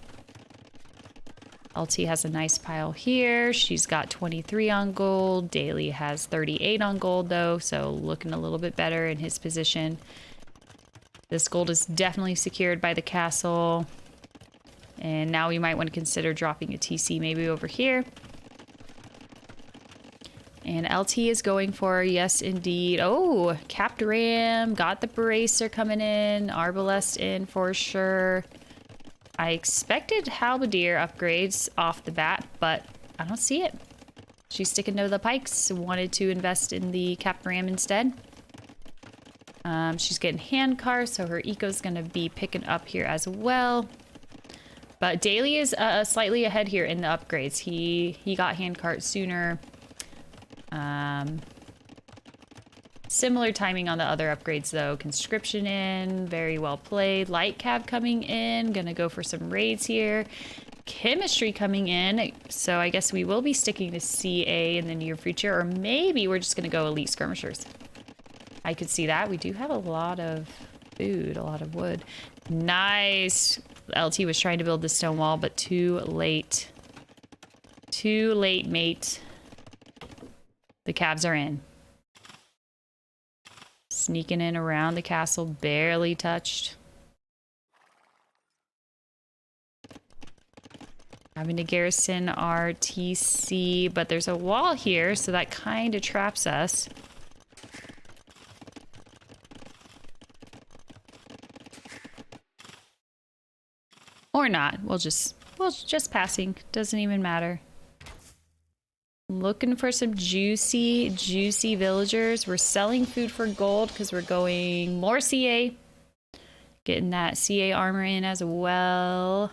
LT has a nice pile here. She's got 23 on gold. Daily has 38 on gold though, so looking a little bit better in his position. This gold is definitely secured by the castle. And now we might want to consider dropping a TC maybe over here. And LT is going for, yes, indeed. Oh, capped ram. Got the bracer coming in. Arbalest in for sure. I expected halberdier upgrades off the bat, but I don't see it. She's sticking to the pikes. Wanted to invest in the capped ram instead. She's getting handcar, so her eco's going to be picking up here as well. But Daly is slightly ahead here in the upgrades. He got handcart sooner. Similar timing on the other upgrades though. Conscription in, very well played. Light Cav coming in, gonna go for some raids here. Chemistry coming in, so I guess we will be sticking to CA in the near future, or maybe we're just gonna go elite skirmishers. I could see that. We do have a lot of food, a lot of wood. Nice. LT was trying to build the stone wall, but too late. Too late, mate. The Cavs are in. Sneaking in around the castle, barely touched. Having to garrison our TC, but there's a wall here, so that kind of traps us. Or not. We'll just passing. Doesn't even matter. Looking for some juicy villagers. We're selling food for gold because we're going more CA. Getting that CA armor in as well.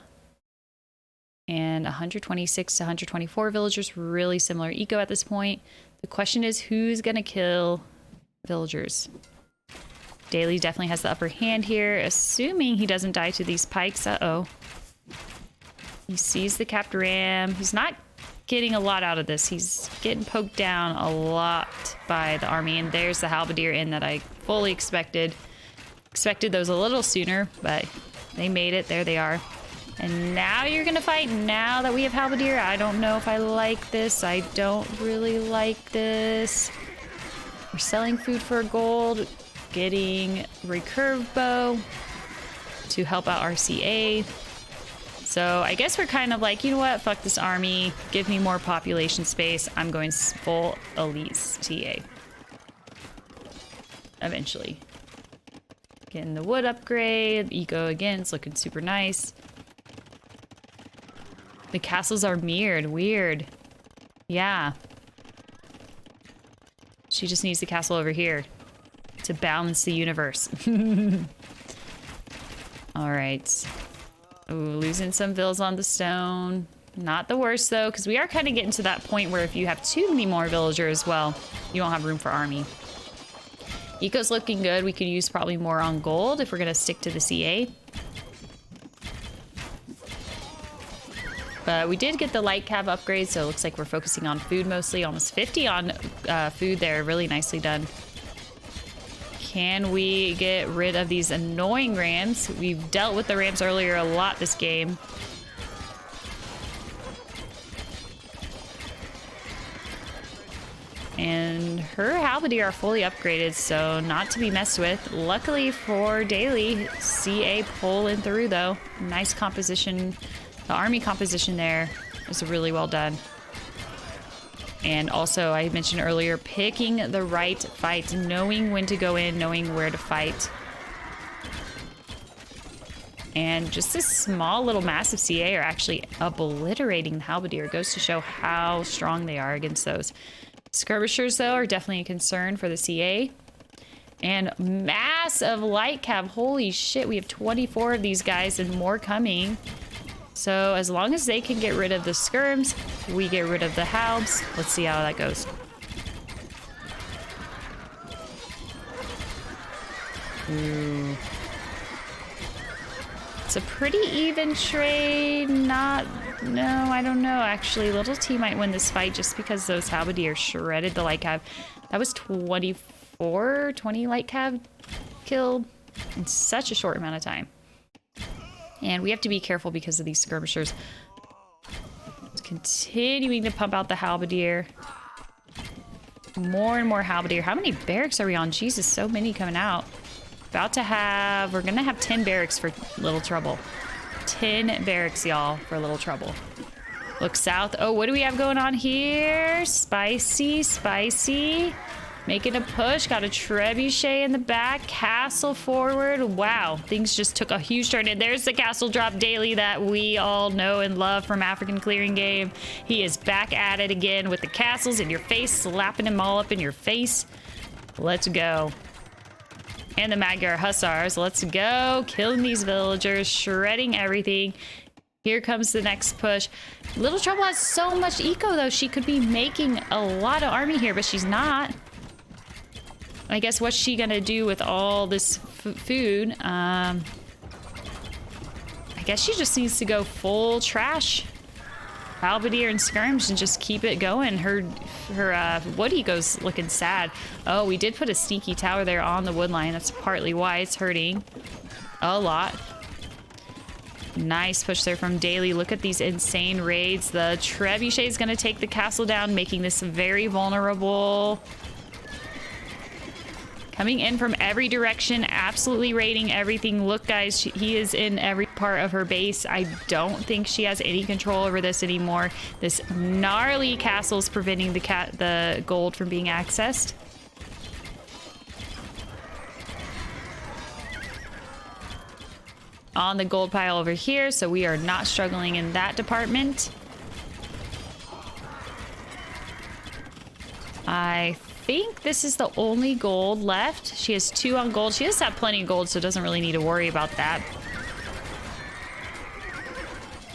And 126 to 124 villagers. Really similar eco at this point. The question is, who's going to kill villagers? Daly definitely has the upper hand here, assuming he doesn't die to these pikes. Uh-oh. He sees the capped ram. He's not getting a lot out of this. He's getting poked down a lot by the army, and there's the halberdier in that I fully expected. Expected those a little sooner, but they made it. There they are. And now you're gonna fight now that we have halberdier. I don't know if I like this. I don't really like this. We're selling food for gold, getting recurve bow to help out RCA. So I guess we're kind of like, you know what? Fuck this army. Give me more population space. I'm going full elite TA. Eventually. Getting the wood upgrade. Eco again. It's looking super nice. The castles are mirrored. Weird. Yeah. She just needs the castle over here to balance the universe. All right. Ooh, losing some vills on the stone. Not the worst though, because we are kind of getting to that point where if you have too many more villagers, well, you don't have room for army. Eco's looking good. We could use probably more on gold if we're gonna stick to the CA. But we did get the light cav upgrade, so it looks like we're focusing on food mostly. Almost 50 on food there. Really nicely done. Can we get rid of these annoying rams? We've dealt with the rams earlier a lot this game. And her halberdier are fully upgraded, so not to be messed with. Luckily for Daly, CA pulling through though. Nice composition. The army composition there was really well done. And also, I mentioned earlier, picking the right fight, knowing when to go in, knowing where to fight. And just this small little massive CA are actually obliterating the halberdier. Goes to show how strong they are against those. Skirmishers, though, are definitely a concern for the CA. And massive light cav. Holy shit, we have 24 of these guys and more coming. So as long as they can get rid of the skirms, we get rid of the halbs. Let's see how that goes. Ooh. It's a pretty even trade. No, I don't know. Actually, Little T might win this fight just because those halberdier shredded the light cav. That was 20 light cav killed in such a short amount of time. And we have to be careful because of these skirmishers. Continuing to pump out the halberdier. More and more halberdier. How many barracks are we on? Jesus, so many coming out. We're gonna have 10 barracks for LilTrouble. 10 barracks, y'all, for LilTrouble. Look south. Oh, what do we have going on here? Spicy. Making a push. Got a trebuchet in the back. Castle forward. Wow. Things just took a huge turn. And there's the castle drop Daly that we all know and love from African Clearing Game. He is back at it again with the castles in your face. Slapping them all up in your face. Let's go. And the Magyar Hussars. Let's go. Killing these villagers. Shredding everything. Here comes the next push. LilTrouble has so much eco, though. She could be making a lot of army here, but she's not. I guess what's she gonna do with all this food? I guess she just needs to go full trash. Halberdier and skirms and just keep it going. Her wood eco's looking sad. Oh, we did put a sneaky tower there on the wood line. That's partly why it's hurting a lot. Nice push there from Daly. Look at these insane raids. The trebuchet is going to take the castle down, making this very vulnerable. Coming in from every direction, absolutely raiding everything. Look, guys, he is in every part of her base. I don't think she has any control over this anymore. This gnarly castle is preventing the gold from being accessed. On the gold pile over here, so we are not struggling in that department. I think this is the only gold left. She has 2 on gold. She does have plenty of gold, so doesn't really need to worry about that.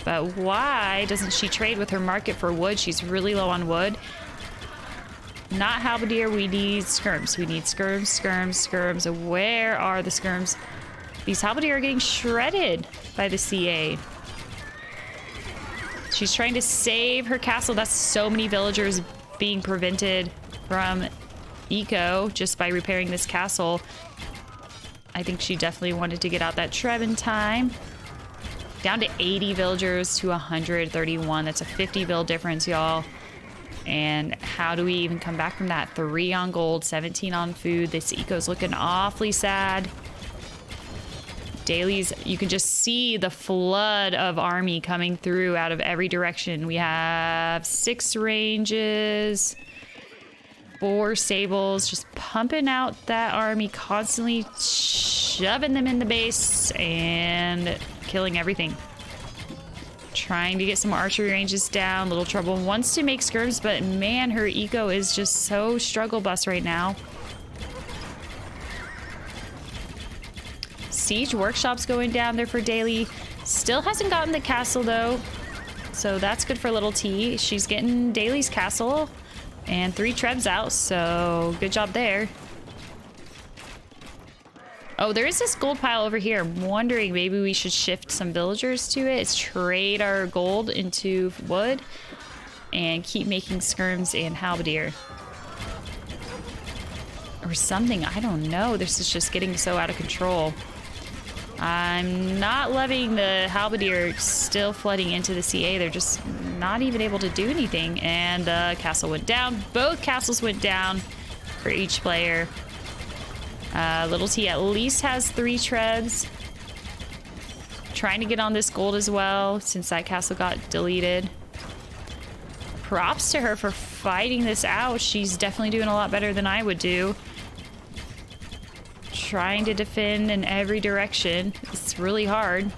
But why doesn't she trade with her market for wood? She's really low on wood. Not halberdier. We need skirms. We need skirms, skirms, skirms. Where are the skirms? These halberdier are getting shredded by the CA. She's trying to save her castle. That's so many villagers being prevented from eco just by repairing this castle. I think she definitely wanted to get out that treb in time. Down to 80 villagers to 131. That's a 50 vill difference, y'all. And how do we even come back from that? 3 on gold, 17 on food. This eco's looking awfully sad. Dailies, you can just see the flood of army coming through out of every direction. We have 6 ranges, 4 stables, just pumping out that army, constantly shoving them in the base and killing everything. Trying to get some archery ranges down. LilTrouble wants to make skirms, but man, her eco is just so struggle bus right now. Siege workshops going down there for Daly. Still hasn't gotten the castle though, so that's good for little T. She's getting Daly's castle and 3 trebs out, so good job there. Oh, there is this gold pile over here. I'm wondering maybe we should shift some villagers to it. It's trade our gold into wood and keep making skirms and halberdier. Or something, I don't know. This is just getting so out of control. I'm not loving the halberdier still flooding into the CA. They're just not even able to do anything. And the castle went down. Both castles went down for each player. Little T at least has 3 trebs. Trying to get on this gold as well since that castle got deleted. Props to her for fighting this out. She's definitely doing a lot better than I would do. Trying to defend in every direction. It's really hard.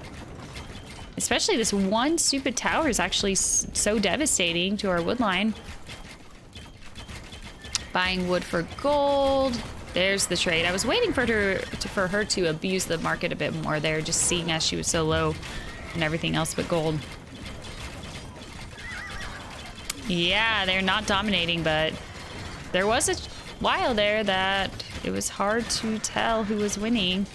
Especially this one stupid tower is actually so devastating to our wood line. Buying wood for gold. There's the trade. I was waiting for her to abuse the market a bit more there, just seeing as she was so low and everything else but gold. Yeah, they're not dominating, but there was a while there that it was hard to tell who was winning.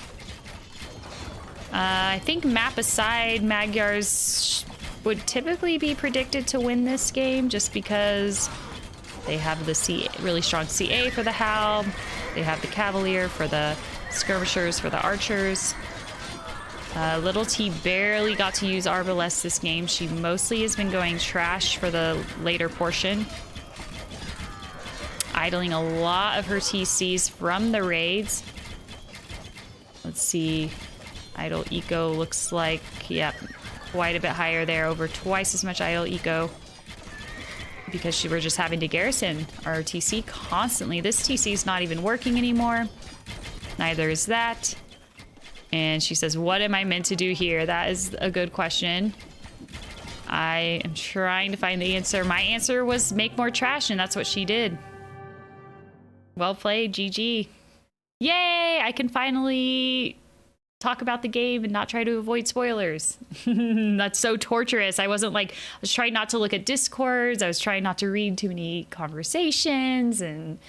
I think map aside, Magyars would typically be predicted to win this game just because they have the really strong CA for the Hal. They have the Cavalier for the skirmishers, for the archers. Little T barely got to use Arbalest this game. She mostly has been going trash for the later portion. Idling a lot of her TCs from the raids. Let's see. Idle eco looks like, yep, quite a bit higher there. Over twice as much idle eco. Because we're just having to garrison our TC constantly. This TC is not even working anymore. Neither is that. And she says, what am I meant to do here? That is a good question. I am trying to find the answer. My answer was make more trash, and that's what she did. Well played, GG. Yay! I can finally talk about the game and not try to avoid spoilers. That's so torturous. I wasn't like, I was trying not to look at Discords. I was trying not to read too many conversations and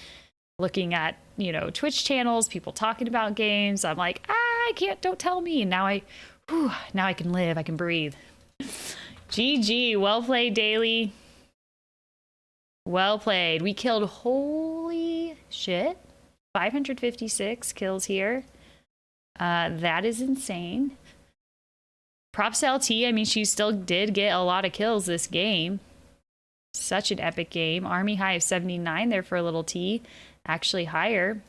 looking at, you know, Twitch channels, people talking about games. I'm like, I can't, don't tell me. And now now I can live, I can breathe. GG, well played, Daily. Well played. We killed, holy shit, 556 kills here. That is insane. Props to LT. I mean, she still did get a lot of kills this game. Such an epic game. Army high of 79 there for a little T. Actually higher.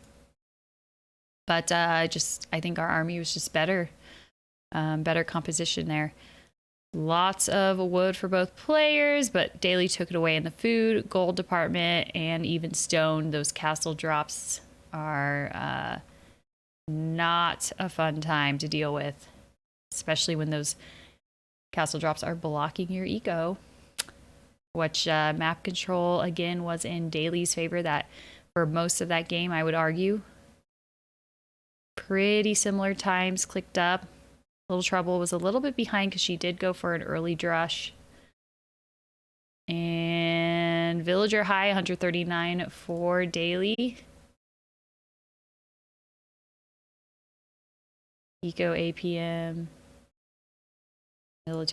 But I think our army was just better. Better composition there. Lots of wood for both players, but Daily took it away in the food, gold department, and even stone. Those castle drops are not a fun time to deal with, especially when those castle drops are blocking your eco, which map control again was in Daily's favor that for most of that game, I would argue. Pretty similar times clicked up. LilTrouble was a little bit behind because she did go for an early drush. And Villager high 139 for Daily. Eco APM. Military